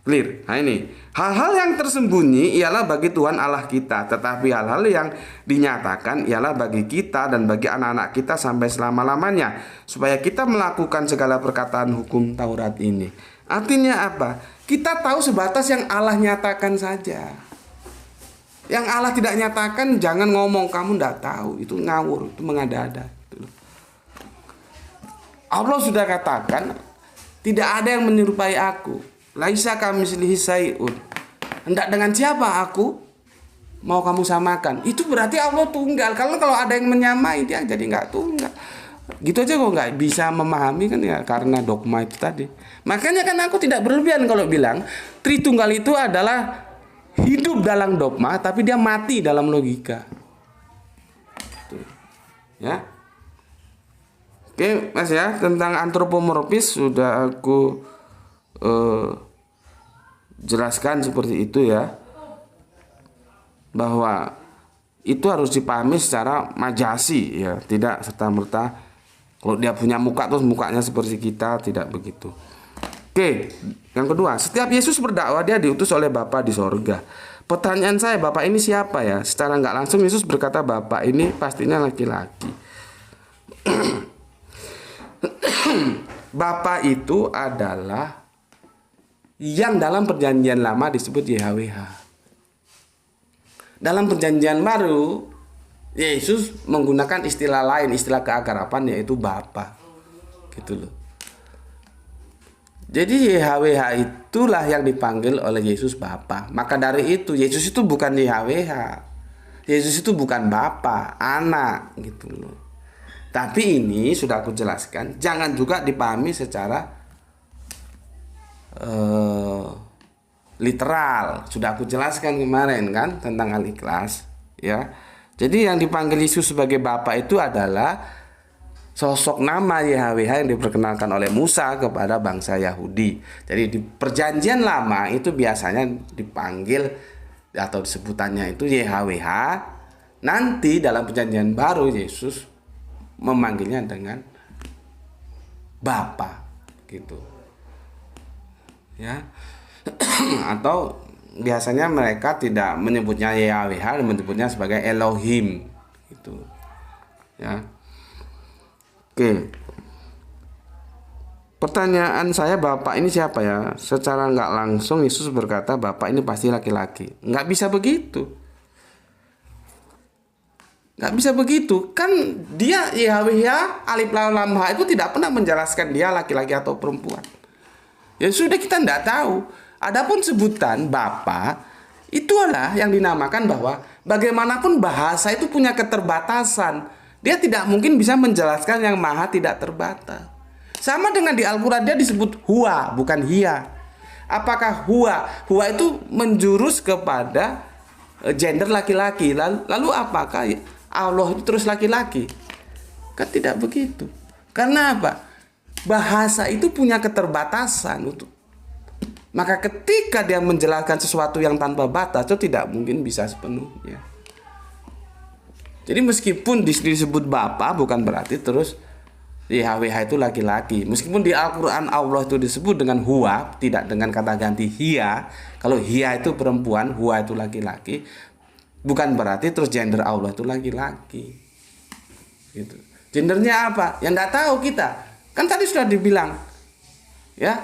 clear. Nah ini, hal-hal yang tersembunyi ialah bagi Tuhan Allah kita, tetapi hal-hal yang dinyatakan ialah bagi kita dan bagi anak-anak kita sampai selama-lamanya, supaya kita melakukan segala perkataan hukum Taurat ini. Artinya apa? Kita tahu sebatas yang Allah nyatakan saja. Yang Allah tidak nyatakan jangan ngomong kamu tidak tahu, itu ngawur, itu mengada-ada. Allah sudah katakan tidak ada yang menyerupai aku. Laisa kamitslihi syai'un. Hendak dengan siapa aku mau kamu samakan? Itu berarti Allah tunggal. Kalau ada yang menyamai, dia jadi nggak tunggal. Gitu aja kok nggak bisa memahami kan, ya, karena dogma itu tadi. Makanya kan aku tidak berlebihan kalau bilang Tritunggal itu adalah hidup dalam dogma tapi dia mati dalam logika. Tuh. Ya. Oke, Mas, ya, tentang antropomorfis sudah aku jelaskan seperti itu, ya. Bahwa itu harus dipahami secara majasi, ya, tidak serta-merta kalau dia punya muka terus mukanya seperti kita, tidak begitu. Oke, yang kedua, setiap Yesus berdakwah dia diutus oleh Bapa di sorga. Pertanyaan saya, Bapak ini siapa, ya? Secara nggak langsung Yesus berkata Bapak ini pastinya laki-laki. Bapa itu adalah yang dalam perjanjian lama disebut YHWH. Dalam perjanjian baru, Yesus menggunakan istilah lain, istilah keakraban, yaitu Bapa. Gitu loh. Jadi YHWH itulah yang dipanggil oleh Yesus Bapa. Maka dari itu Yesus itu bukan YHWH. Yesus itu bukan Bapa, anak gitu loh. Tapi ini sudah aku jelaskan, jangan juga dipahami secara literal. Sudah aku jelaskan kemarin kan tentang Al-Ikhlas, ya. Jadi yang dipanggil Yesus sebagai Bapa itu adalah sosok nama YHWH yang diperkenalkan oleh Musa kepada bangsa Yahudi. Jadi di perjanjian lama itu biasanya dipanggil atau sebutannya itu YHWH. Nanti dalam perjanjian baru Yesus memanggilnya dengan Bapa gitu. Ya. Atau biasanya mereka tidak menyebutnya YHWH, menyebutnya sebagai Elohim gitu. Ya. Oke. Pertanyaan saya, Bapak ini siapa ya? Secara nggak langsung Yesus berkata Bapak ini pasti laki-laki. Nggak bisa begitu. Nggak bisa begitu. Kan dia YHWH, Alif Lam Ha itu tidak pernah menjelaskan dia laki-laki atau perempuan. Ya sudah, kita nggak tahu. Adapun sebutan Bapa itulah yang dinamakan bahwa bagaimanapun bahasa itu punya keterbatasan. Dia tidak mungkin bisa menjelaskan yang maha tidak terbatas. Sama dengan di Al-Quran dia disebut Huwa, bukan Hia. Apakah Huwa? Huwa itu menjurus kepada gender laki-laki. Lalu apakah Allah itu terus laki-laki? Kan tidak begitu. Karena apa? Bahasa itu punya keterbatasan. Maka ketika dia menjelaskan sesuatu yang tanpa batas, itu tidak mungkin bisa sepenuhnya. Jadi meskipun disebut Bapa bukan berarti terus YHWH itu laki-laki. Meskipun di Al-Quran Allah itu disebut dengan Huwa, tidak dengan kata ganti Hia. Kalau Hia itu perempuan, Huwa itu laki-laki, bukan berarti terus gender Allah itu laki-laki. Gitu. Gendernya apa? Yang tidak tahu kita. Kan tadi sudah dibilang, ya,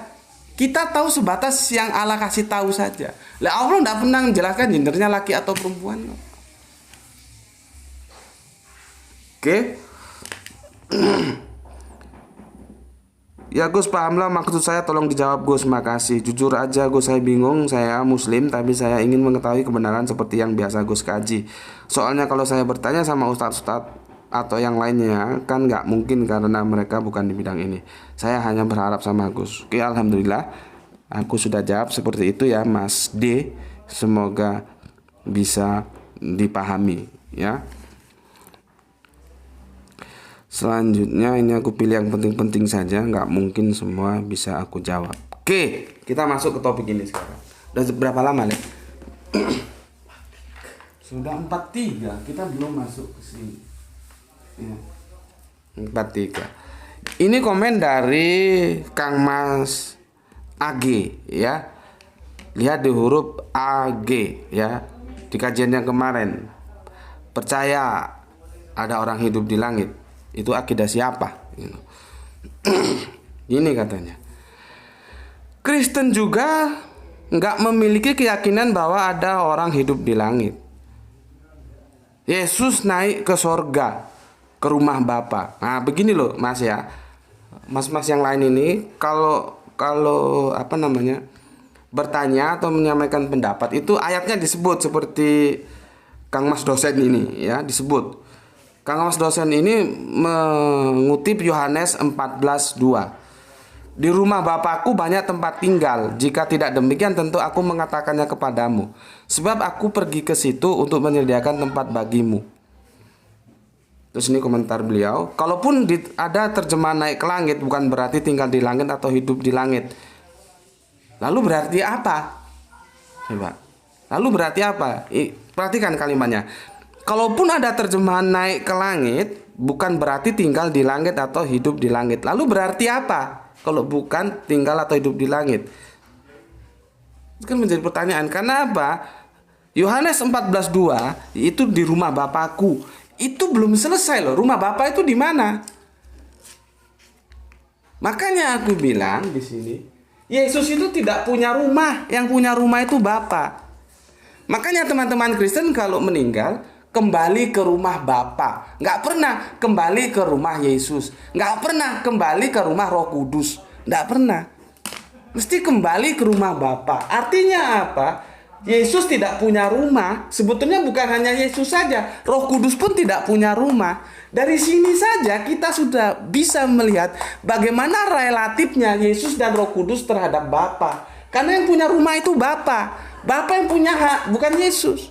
kita tahu sebatas yang Allah kasih tahu saja. Lah Allah tidak pernah menjelaskan gendernya laki atau perempuan. Oke. Ya Gus, pahamlah maksud saya, tolong dijawab Gus, makasih. Jujur aja Gus, saya bingung, saya muslim tapi saya ingin mengetahui kebenaran seperti yang biasa Gus kaji. Soalnya kalau saya bertanya sama ustadz-ustadz atau yang lainnya kan nggak mungkin karena mereka bukan di bidang ini. Saya hanya berharap sama Gus. Oke, alhamdulillah aku sudah jawab seperti itu ya Mas D. Semoga bisa dipahami ya. Selanjutnya ini aku pilih yang penting-penting saja, nggak mungkin semua bisa aku jawab. Oke, kita masuk ke topik ini sekarang. Udah berapa lama nih? Sudah 43, kita belum masuk ke sini. Ya. 43. Ini komen dari Kang Mas AG ya. Lihat di huruf AG ya. Di kajian yang kemarin. Percaya ada orang hidup di langit. Itu akidah siapa? Ini katanya. Kristen juga nggak memiliki keyakinan bahwa ada orang hidup di langit. Yesus naik ke sorga, ke rumah Bapa. Nah begini loh Mas ya, Mas-mas yang lain ini kalau apa namanya bertanya atau menyampaikan pendapat itu ayatnya disebut seperti Kang Mas dosen ini ya, disebut. Kang Mas dosen ini mengutip Yohanes 14:2. Di rumah Bapakku banyak tempat tinggal. Jika tidak demikian tentu aku mengatakannya kepadamu. Sebab aku pergi ke situ untuk menyediakan tempat bagimu. Terus ini komentar beliau. Kalaupun ada terjemahan naik ke langit bukan berarti tinggal di langit atau hidup di langit. Lalu berarti apa? Coba. Lalu berarti apa? Perhatikan kalimatnya. Kalaupun ada terjemahan naik ke langit bukan berarti tinggal di langit atau hidup di langit. Lalu berarti apa? Kalau bukan tinggal atau hidup di langit. Itu kan menjadi pertanyaan. Karena apa? Yohanes 14:2 itu di rumah Bapakku. Itu belum selesai loh. Rumah Bapa itu di mana? Makanya aku bilang di sini, Yesus itu tidak punya rumah, yang punya rumah itu Bapa. Makanya teman-teman Kristen kalau meninggal kembali ke rumah Bapa, nggak pernah kembali ke rumah Yesus, nggak pernah kembali ke rumah Roh Kudus, nggak pernah. Mesti kembali ke rumah Bapa. Artinya apa? Yesus tidak punya rumah. Sebetulnya bukan hanya Yesus saja, Roh Kudus pun tidak punya rumah. Dari sini saja kita sudah bisa melihat bagaimana relatifnya Yesus dan Roh Kudus terhadap Bapa. Karena yang punya rumah itu Bapa. Bapa yang punya hak, bukan Yesus.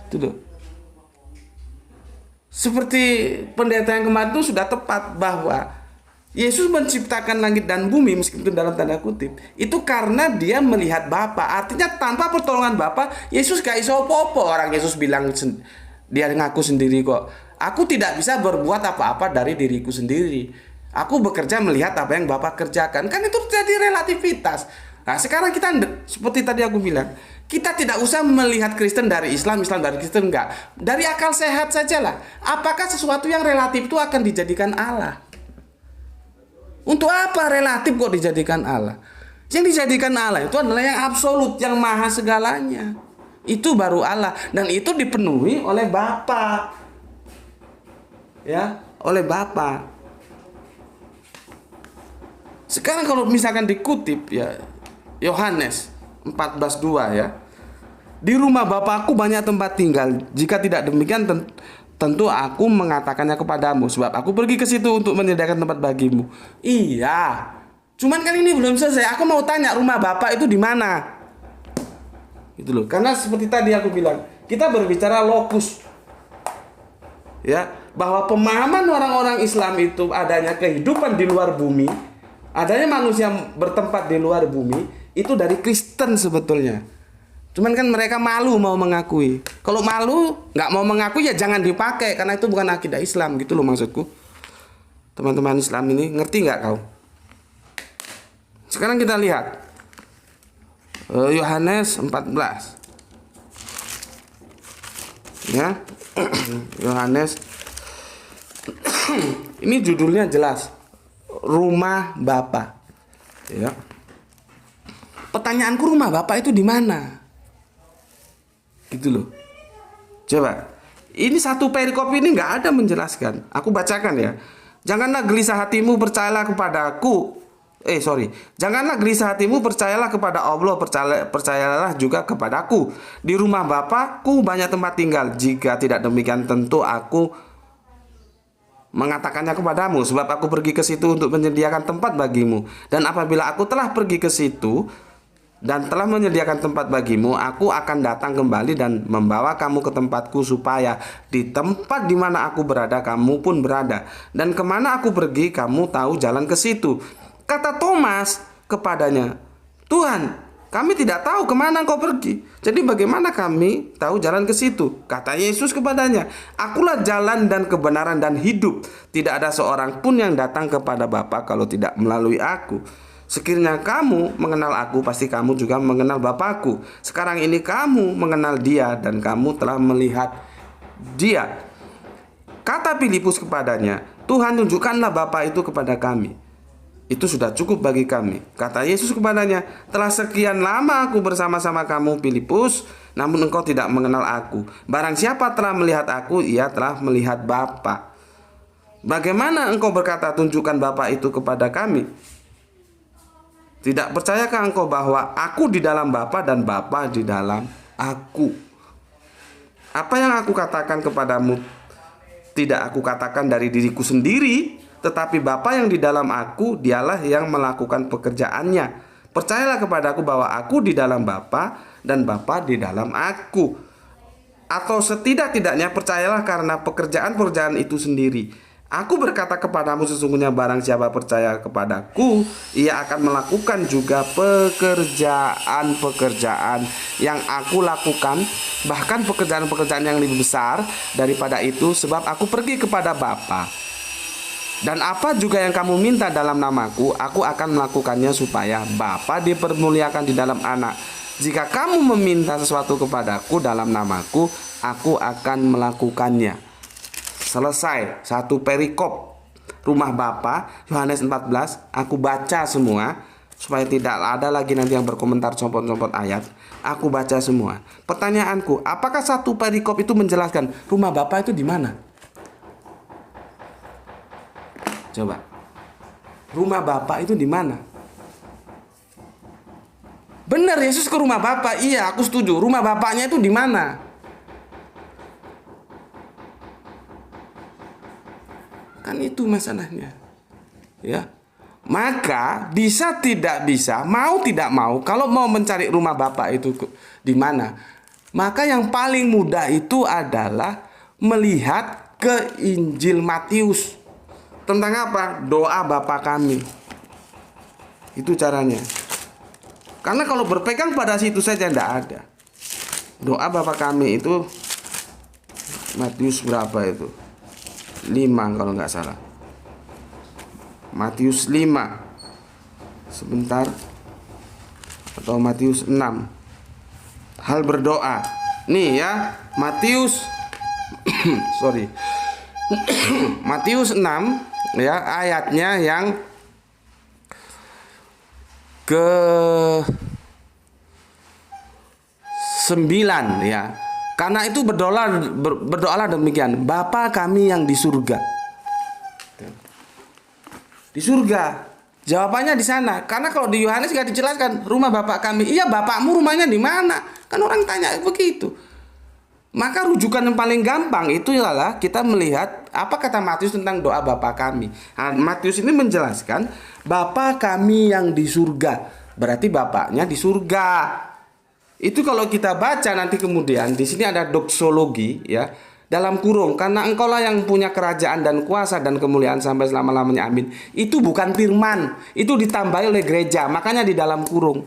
Itu loh. Seperti pendeta yang kemarin itu sudah tepat bahwa Yesus menciptakan langit dan bumi meskipun dalam tanda kutip itu karena dia melihat Bapa. Artinya tanpa pertolongan Bapa Yesus gak iso apa-apa. Orang Yesus bilang, dia ngaku sendiri kok, aku tidak bisa berbuat apa-apa dari diriku sendiri. Aku bekerja melihat apa yang Bapa kerjakan. Kan itu jadi relativitas. Nah sekarang kita seperti tadi aku bilang, kita tidak usah melihat Kristen dari Islam, Islam dari Kristen, enggak. Dari akal sehat sajalah. Apakah sesuatu yang relatif itu akan dijadikan Allah? Untuk apa relatif kok dijadikan Allah? Yang dijadikan Allah itu adalah yang absolut, yang maha segalanya. Itu baru Allah, dan itu dipenuhi oleh Bapa. Ya, oleh Bapa. Sekarang kalau misalkan dikutip ya Yohanes 14:2 ya. Di rumah Bapakku banyak tempat tinggal. Jika tidak demikian tentu aku mengatakannya kepadamu, sebab aku pergi ke situ untuk menyediakan tempat bagimu. Iya. Cuman kan ini belum selesai. Aku mau tanya, rumah Bapak itu di mana? Itu loh. Karena seperti tadi aku bilang, kita berbicara lokus. Ya, bahwa pemahaman orang-orang Islam itu adanya kehidupan di luar bumi, adanya manusia bertempat di luar bumi, itu dari Kristen sebetulnya. Cuman kan mereka malu mau mengakui. Kalau malu nggak mau mengakui ya jangan dipakai, karena itu bukan akidah Islam, gitu loh maksudku. Teman-teman Islam ini ngerti nggak kau? Sekarang kita lihat Yohanes 14. Ya. Yohanes. Ini judulnya jelas. Rumah Bapa. Ya. Pertanyaanku, rumah Bapa itu di mana? Gitu loh. Coba. Ini satu perikop ini nggak ada menjelaskan. Aku bacakan ya. Janganlah gelisah hatimu, percayalah kepadaku. Janganlah gelisah hatimu, percayalah kepada Allah, percayalah juga kepadaku. Di rumah Bapakku banyak tempat tinggal. Jika tidak demikian tentu aku mengatakannya kepadamu, sebab aku pergi ke situ untuk menyediakan tempat bagimu. Dan apabila aku telah pergi ke situ dan telah menyediakan tempat bagimu, aku akan datang kembali dan membawa kamu ke tempatku, supaya di tempat di mana aku berada kamu pun berada, dan kemana aku pergi kamu tahu jalan ke situ. Kata Thomas kepadanya, Tuhan, kami tidak tahu kemana engkau pergi, jadi bagaimana kami tahu jalan ke situ? Kata Yesus kepadanya, akulah jalan dan kebenaran dan hidup. Tidak ada seorang pun yang datang kepada Bapa kalau tidak melalui aku. Sekiranya kamu mengenal aku, pasti kamu juga mengenal Bapakku. Sekarang ini kamu mengenal dia dan kamu telah melihat dia. Kata Filipus kepadanya, Tuhan, tunjukkanlah Bapa itu kepada kami. Itu sudah cukup bagi kami. Kata Yesus kepadanya, telah sekian lama aku bersama-sama kamu, Filipus, namun engkau tidak mengenal aku. Barang siapa telah melihat aku, ia telah melihat Bapa. Bagaimana engkau berkata, tunjukkan Bapa itu kepada kami? Tidak percayakah engkau bahwa aku di dalam Bapa dan Bapa di dalam aku? Apa yang aku katakan kepadamu tidak aku katakan dari diriku sendiri, tetapi Bapa yang di dalam aku, dialah yang melakukan pekerjaannya. Percayalah kepadaku bahwa aku di dalam Bapa dan Bapa di dalam aku. Atau setidak-tidaknya percayalah karena pekerjaan-pekerjaan itu sendiri. Aku berkata kepadamu, sesungguhnya barang siapa percaya kepadaku, ia akan melakukan juga pekerjaan-pekerjaan yang aku lakukan, bahkan pekerjaan-pekerjaan yang lebih besar daripada itu, sebab aku pergi kepada Bapa. Dan apa juga yang kamu minta dalam namaku, aku akan melakukannya supaya Bapa dipermuliakan di dalam Anak. Jika kamu meminta sesuatu kepadaku dalam namaku, aku akan melakukannya. Selesai, satu perikop. rumah Bapa, Yohanes 14, aku baca semua supaya tidak ada lagi nanti yang berkomentar compot-compot ayat. Aku baca semua. Pertanyaanku, apakah satu perikop itu menjelaskan rumah Bapa itu di mana? Coba. Rumah Bapa itu di mana? Benar, Yesus ke rumah Bapa. Iya, aku setuju. Rumah Bapaknya itu di mana? Kan itu masalahnya. Ya. Maka bisa tidak bisa, mau tidak mau, kalau mau mencari rumah Bapa itu di mana, maka yang paling mudah itu adalah melihat ke Injil Matius. Tentang apa? Doa Bapa kami. Itu caranya. Karena kalau berpegang pada situ saja tidak ada. Doa Bapa kami itu Matius berapa itu? 5 kalau nggak salah. Matius 5. Sebentar. Atau Matius 6. Hal berdoa. Nih ya, Matius sorry. Matius 6 ya, ayatnya yang ke 9 ya. Karena itu berdoalah demikian, Bapa kami yang di surga. Di surga. Jawabannya di sana. Karena kalau di Yohanes nggak dijelaskan rumah Bapak kami. Iya, bapakmu rumahnya di mana? Kan orang tanya begitu. Maka rujukan yang paling gampang itu adalah kita melihat apa kata Matius tentang doa Bapa kami. Nah, Matius ini menjelaskan Bapa kami yang di surga. Berarti Bapaknya di surga. Itu kalau kita baca nanti kemudian di sini ada doksologi ya. Dalam kurung, karena engkaulah yang punya kerajaan dan kuasa dan kemuliaan sampai selama-lamanya, amin. Itu bukan firman, itu ditambahi oleh gereja, makanya di dalam kurung.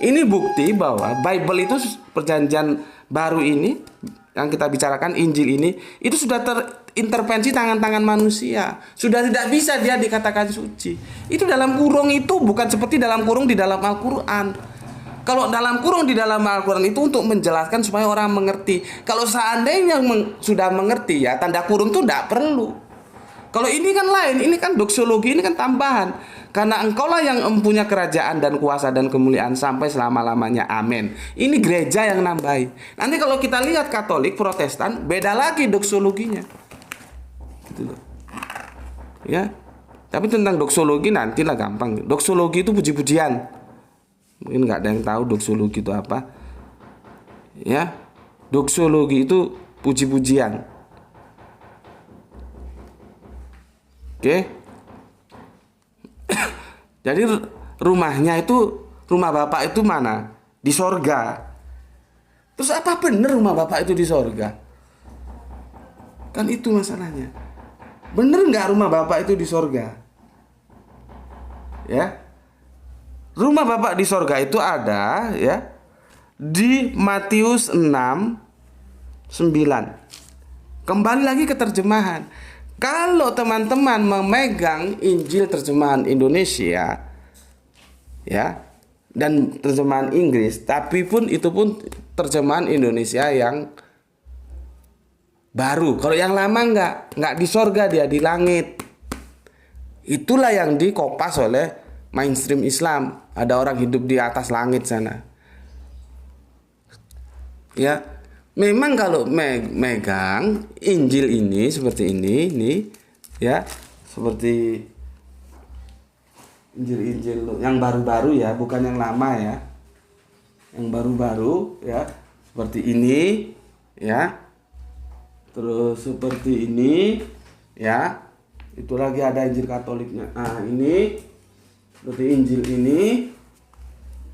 Ini bukti bahwa Bible itu, perjanjian baru ini yang kita bicarakan, Injil ini, itu sudah terintervensi tangan-tangan manusia. Sudah tidak bisa dia dikatakan suci. Itu dalam kurung itu bukan seperti dalam kurung di dalam Al-Quran. Kalau dalam kurung di dalam Al-Quran itu untuk menjelaskan supaya orang mengerti. Kalau seandainya sudah mengerti ya, tanda kurung itu tidak perlu. Kalau ini kan lain, ini kan doksologi, ini kan tambahan. Karena engkaulah yang mempunyai kerajaan dan kuasa dan kemuliaan sampai selama-lamanya, amin. Ini gereja yang nambahi. Nanti kalau kita lihat Katolik, Protestan, beda lagi doksologinya. Gitu loh. Ya. Tapi tentang doksologi nantilah gampang. Doksologi itu puji-pujian. Mungkin nggak ada yang tahu doksologi itu apa. Ya, doksologi itu puji-pujian. Oke. Jadi rumahnya itu, rumah Bapak itu mana? Di sorga. Terus apa benar rumah Bapak itu di sorga? Kan itu masalahnya. Bener nggak rumah Bapak itu di sorga? Ya. Rumah Bapak di sorga itu ada ya di Matius 6, 9. Kembali lagi ke terjemahan. Kalau teman-teman memegang Injil terjemahan Indonesia ya dan terjemahan Inggris, tapi pun itu pun terjemahan Indonesia yang baru. Kalau yang lama nggak di sorga, dia di langit. Itulah yang dikopas oleh mainstream Islam. Ada orang hidup di atas langit sana. Ya, memang kalau megang Injil ini seperti ini, nih, ya, seperti Injil yang baru-baru ya, bukan yang lama ya. Yang baru-baru ya, seperti ini, ya. Terus seperti ini, ya. Itu lagi ada Injil Katoliknya. Ah, ini seperti Injil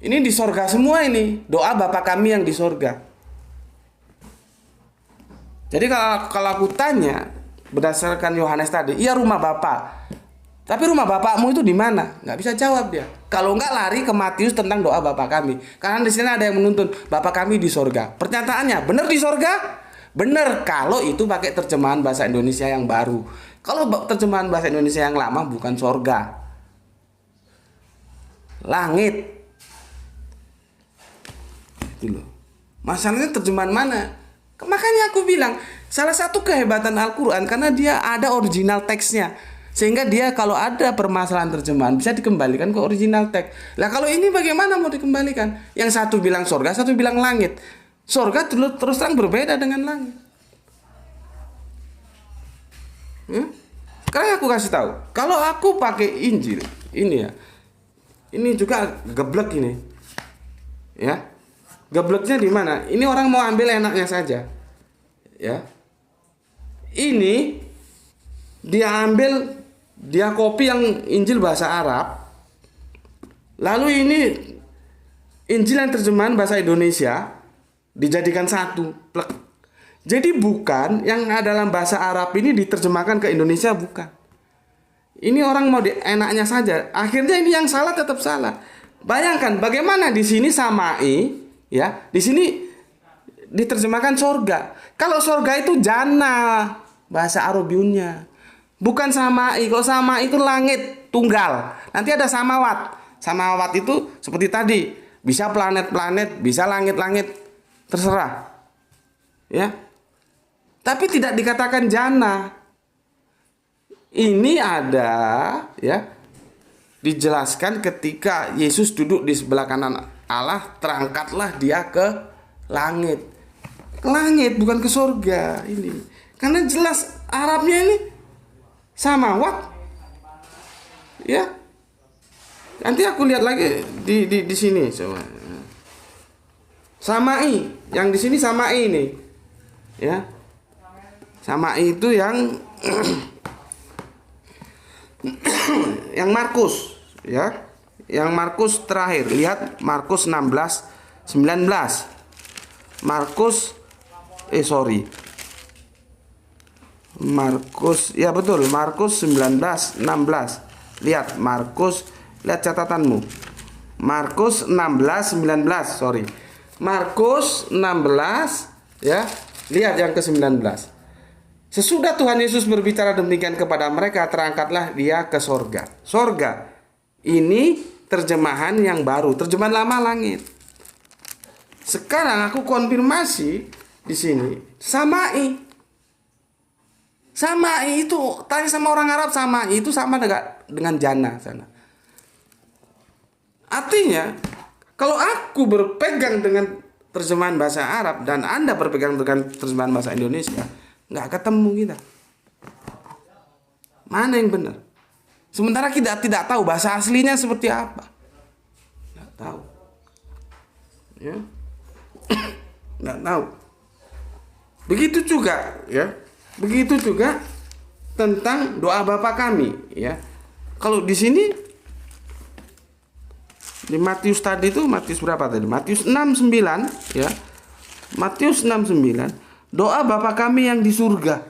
ini di sorga semua ini. Doa Bapa kami yang di sorga. Jadi kalau aku tanya berdasarkan Yohanes tadi, iya rumah Bapa. Tapi rumah Bapakmu itu di mana? Nggak bisa jawab dia. Kalau nggak lari ke Matius tentang doa Bapa kami. Karena di sini ada yang menuntun Bapa kami di sorga. Pernyataannya benar di sorga? Benar kalau itu pakai terjemahan bahasa Indonesia yang baru. Kalau terjemahan bahasa Indonesia yang lama bukan sorga, langit. Itu loh. Masalahnya terjemahan mana? Makanya aku bilang salah satu kehebatan Al-Quran karena dia ada original teksnya. Sehingga dia kalau ada permasalahan terjemahan bisa dikembalikan ke original teks. Lah kalau ini bagaimana mau dikembalikan? Yang satu bilang sorga, satu bilang langit. Sorga terus terang berbeda dengan langit. Sekarang aku kasih tahu. Kalau aku pakai Injil, ini ya. Ini juga geblek ini. Ya. Gebleknya di mana? Ini orang mau ambil enaknya saja. Ya. Ini dia ambil, dia copy yang Injil bahasa Arab. Lalu ini Injil yang terjemahan bahasa Indonesia dijadikan satu. Plek. Jadi bukan yang dalam bahasa Arab ini diterjemahkan ke Indonesia, bukan. Ini orang mau enaknya saja. Akhirnya ini yang salah tetap salah. Bayangkan bagaimana di sini samai, ya, di sini diterjemahkan sorga. Kalau sorga itu jannah bahasa Arabiunnya, bukan samai. Kalau samai itu langit tunggal. Nanti ada samawat. Samawat itu seperti tadi, bisa planet-planet, bisa langit-langit, terserah. Ya. Tapi tidak dikatakan jannah. Ini ada, ya, dijelaskan ketika Yesus duduk di sebelah kanan Allah, terangkatlah dia ke langit. Ke langit, bukan ke surga ini. Karena jelas Arabnya ini samawat. Ya. Nanti aku lihat lagi di sini coba. Samai, yang di sini samai ini. Ya. Samai itu yang yang Markus, ya. Yang Markus terakhir. Lihat Markus 16:19. Markus Markus, ya betul, Markus 19:16. Lihat Markus, lihat catatanmu. Markus 16:19, Markus 16, ya. Lihat yang ke-19. Sesudah Tuhan Yesus berbicara demikian kepada mereka, terangkatlah dia ke sorga. Sorga ini terjemahan yang baru, terjemahan lama langit. Sekarang aku konfirmasi di sini, samai. Samai itu, tanya sama orang Arab, samai itu sama dengan jannah sana. Artinya, kalau aku berpegang dengan terjemahan bahasa Arab dan Anda berpegang dengan terjemahan bahasa Indonesia, nggak ketemu kita. Mana yang benar? Sementara kita tidak tahu bahasa aslinya seperti apa. Nggak tahu. Ya. Nggak tahu. Begitu juga, ya. Begitu juga tentang doa Bapa kami, ya. Kalau di sini di Matius tadi itu, Matius berapa tadi? Matius 6:9, ya. Matius 6:9, doa Bapa kami yang di surga.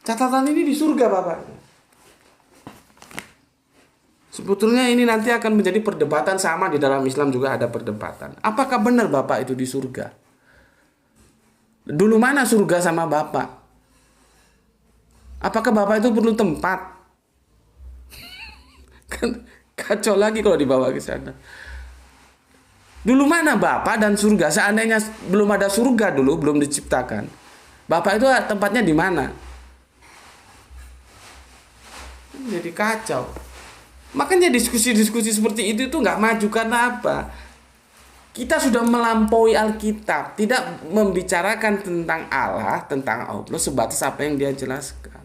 Catatan ini di surga, Bapak. Sebetulnya ini nanti akan menjadi perdebatan, sama di dalam Islam juga ada perdebatan. Apakah benar Bapak itu di surga? Dulu mana surga sama Bapak? Apakah Bapak itu perlu tempat? Kan kacau lagi kalau dibawa ke sana. Dulu mana Bapak dan surga? Seandainya belum ada surga dulu, belum diciptakan, Bapak itu tempatnya di mana? Jadi kacau. Makanya diskusi-diskusi seperti itu nggak maju. Karena apa? Kita sudah melampaui Alkitab, tidak membicarakan tentang Allah, tentang Allah sebatas apa yang dia jelaskan.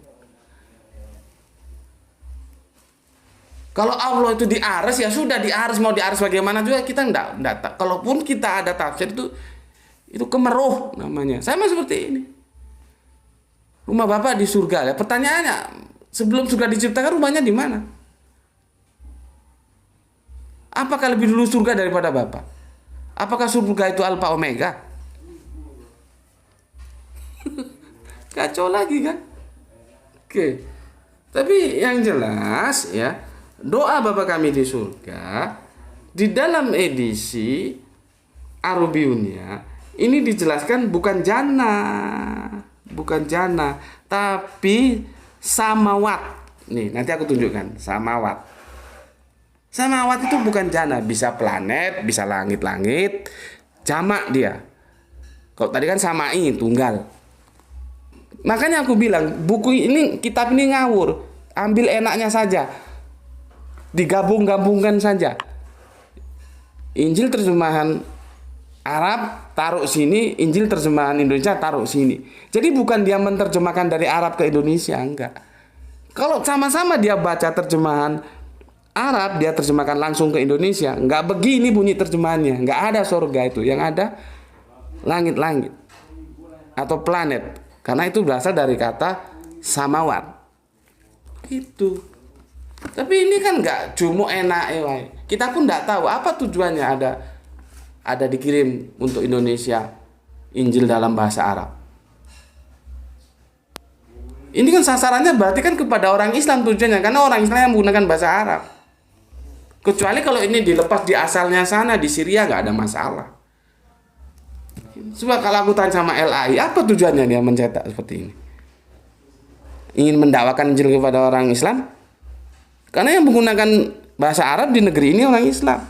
Kalau Allah itu di Ares, ya sudah di Ares, mau di Ares bagaimana juga kita enggak. Kalaupun kita ada tafsir itu kemeruh namanya. Sama seperti ini. Rumah Bapak di surga. Ya, pertanyaannya, sebelum surga diciptakan rumahnya di mana? Apakah lebih dulu surga daripada Bapak? Apakah surga itu alfa omega? Kacau lagi kan? Oke. Tapi yang jelas, ya, doa Bapa kami di surga di dalam edisi Arabiunnya ini dijelaskan bukan jannah, tapi samawat. Nih, nanti aku tunjukkan samawat. Samawat itu bukan jannah, bisa planet, bisa langit-langit, jamak dia. Kalau tadi kan samai tunggal. Makanya aku bilang buku ini, kitab ini ngawur. ambil enaknya saja, digabung-gabungkan saja. Injil terjemahan Arab taruh sini, Injil terjemahan Indonesia taruh sini. Jadi bukan dia menerjemahkan dari Arab ke Indonesia, enggak. Kalau sama-sama dia baca terjemahan Arab, dia terjemahkan langsung ke Indonesia, enggak begini bunyi terjemahannya. Enggak ada surga itu, yang ada langit-langit atau planet. Karena itu berasal dari kata samawat. Itu. Tapi ini kan enggak cuma enak, kita pun enggak tahu apa tujuannya ada dikirim untuk Indonesia Injil dalam bahasa Arab. Ini kan sasarannya berarti kan kepada orang Islam tujuannya, karena orang Islam yang menggunakan bahasa Arab. Kecuali kalau ini dilepas di asalnya sana di Syria nggak ada masalah. Coba kalau aku tanya sama LAI, apa tujuannya dia mencetak seperti ini? Ingin mendakwakan Injil kepada orang Islam? Karena yang menggunakan bahasa Arab di negeri ini orang Islam.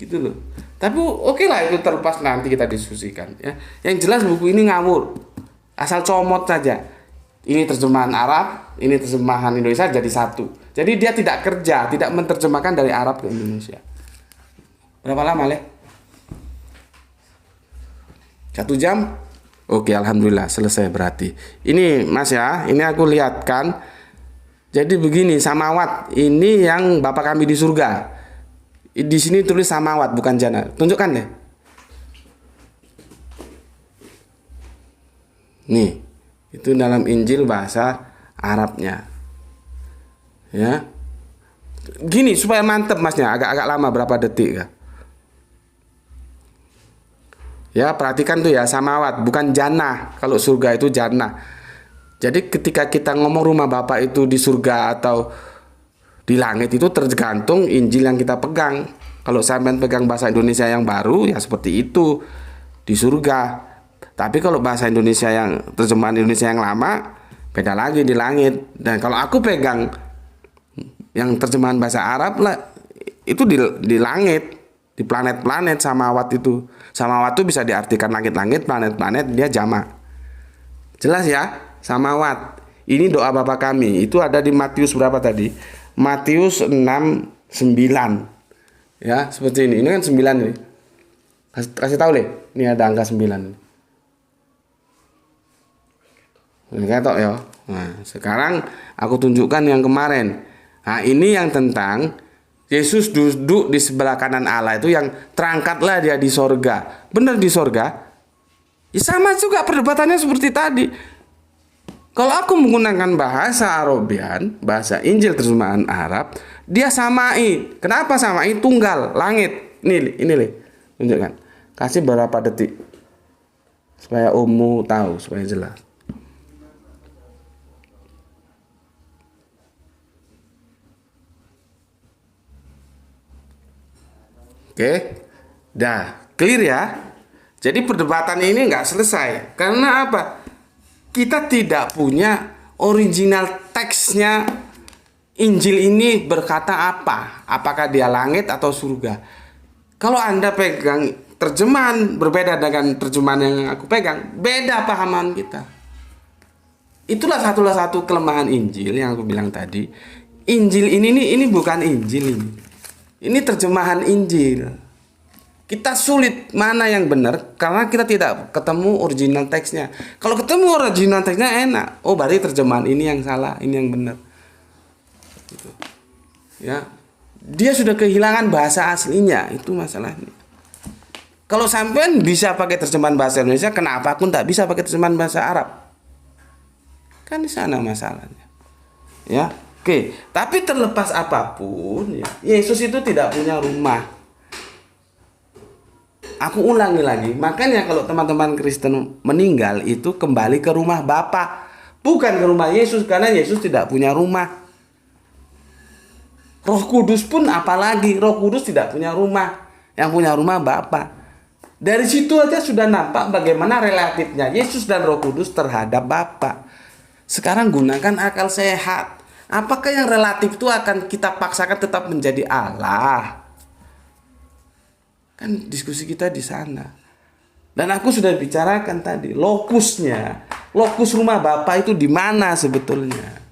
Gitu loh. Tapi oke lah, itu terlepas, nanti kita diskusikan ya. Yang jelas buku ini ngawur, asal comot saja. Ini terjemahan Arab, ini terjemahan Indonesia jadi satu. Jadi dia tidak kerja, tidak menerjemahkan dari Arab ke Indonesia. Berapa lama, Le? 1 jam? Oke, alhamdulillah selesai berarti. Ini Mas ya, ini aku lihatkan. Jadi begini, samawat ini yang Bapa kami di surga. Di sini tulis samawat bukan jannah. Tunjukkan deh. Nih, itu dalam Injil bahasa Arabnya. Ya. Gini supaya mantep Masnya, agak-agak lama berapa detik ya. Ya, perhatikan tuh ya, samawat bukan jannah. Kalau surga itu jannah. Jadi ketika kita ngomong rumah Bapa itu di surga atau di langit, itu tergantung Injil yang kita pegang. Kalau sampean pegang bahasa Indonesia yang baru ya seperti itu, di surga. Tapi kalau bahasa Indonesia yang terjemahan Indonesia yang lama beda lagi, di langit. Dan kalau aku pegang yang terjemahan bahasa Arab lah, itu di langit, di planet-planet samawat itu. Samawat itu bisa diartikan langit-langit, planet-planet, dia jamak. Jelas ya? Samawat. Ini doa Bapa kami. Itu ada di Matius berapa tadi? Matius 6:9. Ya, seperti ini. Ini kan 9 nih. Kasih tahu, Le. Ini ada angka 9 nih. Ini ketok ya. Nah, sekarang aku tunjukkan yang kemarin. Nah, ini yang tentang Yesus duduk di sebelah kanan Allah, itu yang terangkatlah dia di sorga. Benar di sorga? Ya sama juga perdebatannya seperti tadi. Kalau aku menggunakan bahasa Arabian, bahasa Injil terjemahan Arab, dia samai. Kenapa samai? Tunggal, langit. Ini Le. Tunjukkan. Kasih berapa detik. Supaya ummu tahu, supaya jelas. Oke. Dah, clear ya. Jadi perdebatan ini nggak selesai. Karena apa? Kita tidak punya original teksnya. Injil ini berkata apa? Apakah dia langit atau surga? Kalau Anda pegang terjemahan berbeda dengan terjemahan yang aku pegang, beda pahaman kita. Itulah satu kelemahan Injil yang aku bilang tadi. Injil ini bukan Injil ini. Ini terjemahan Injil. Kita sulit mana yang benar karena kita tidak ketemu original teksnya. Kalau ketemu original teksnya enak. Oh, berarti terjemahan ini yang salah, ini yang benar. Gitu. Ya. Dia sudah kehilangan bahasa aslinya, itu masalahnya. Kalau sampean bisa pakai terjemahan bahasa Indonesia, kenapa aku tidak bisa pakai terjemahan bahasa Arab? Kan di sana masalahnya. Ya. Oke, tapi terlepas apapun ya, Yesus itu tidak punya rumah. Aku ulangi lagi, makanya kalau teman-teman Kristen meninggal itu kembali ke rumah Bapa, bukan ke rumah Yesus, karena Yesus tidak punya rumah. Roh Kudus pun apalagi, Roh Kudus tidak punya rumah, yang punya rumah Bapa. Dari situ aja sudah nampak bagaimana relatifnya Yesus dan Roh Kudus terhadap Bapa. Sekarang gunakan akal sehat. Apakah yang relatif itu akan kita paksakan tetap menjadi Allah? Kan diskusi kita di sana. Dan aku sudah bicarakan tadi, lokus rumah Bapa itu di mana sebetulnya?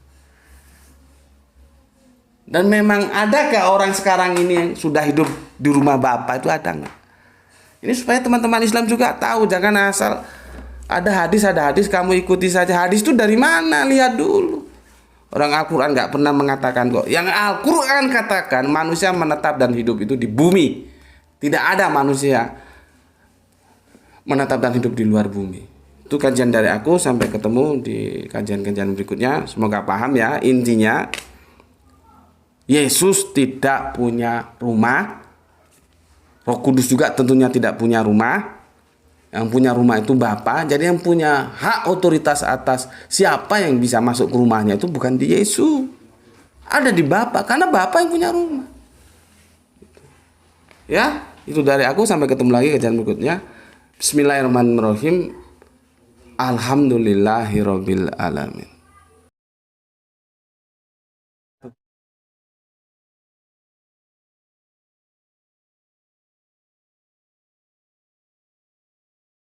Dan memang adakah orang sekarang ini yang sudah hidup di rumah Bapa itu, ada nggak? Ini supaya teman-teman Islam juga tahu, jangan asal ada hadis kamu ikuti saja. Hadis itu dari mana? Lihat dulu. Orang Al-Quran nggak pernah mengatakan kok. Yang Al-Quran katakan manusia menetap dan hidup itu di bumi. Tidak ada manusia menetap dan hidup di luar bumi. Itu kajian dari aku. Sampai ketemu di kajian-kajian berikutnya. Semoga paham ya. Intinya Yesus tidak punya rumah. Roh Kudus juga tentunya tidak punya rumah. Yang punya rumah itu Bapa. Jadi yang punya hak otoritas atas siapa yang bisa masuk ke rumahnya itu bukan di Yesus. Ada di Bapa, karena Bapa yang punya rumah. Ya, itu dari aku. Sampai ketemu lagi kajian berikutnya. Bismillahirrahmanirrahim. Alhamdulillahirabbil alamin.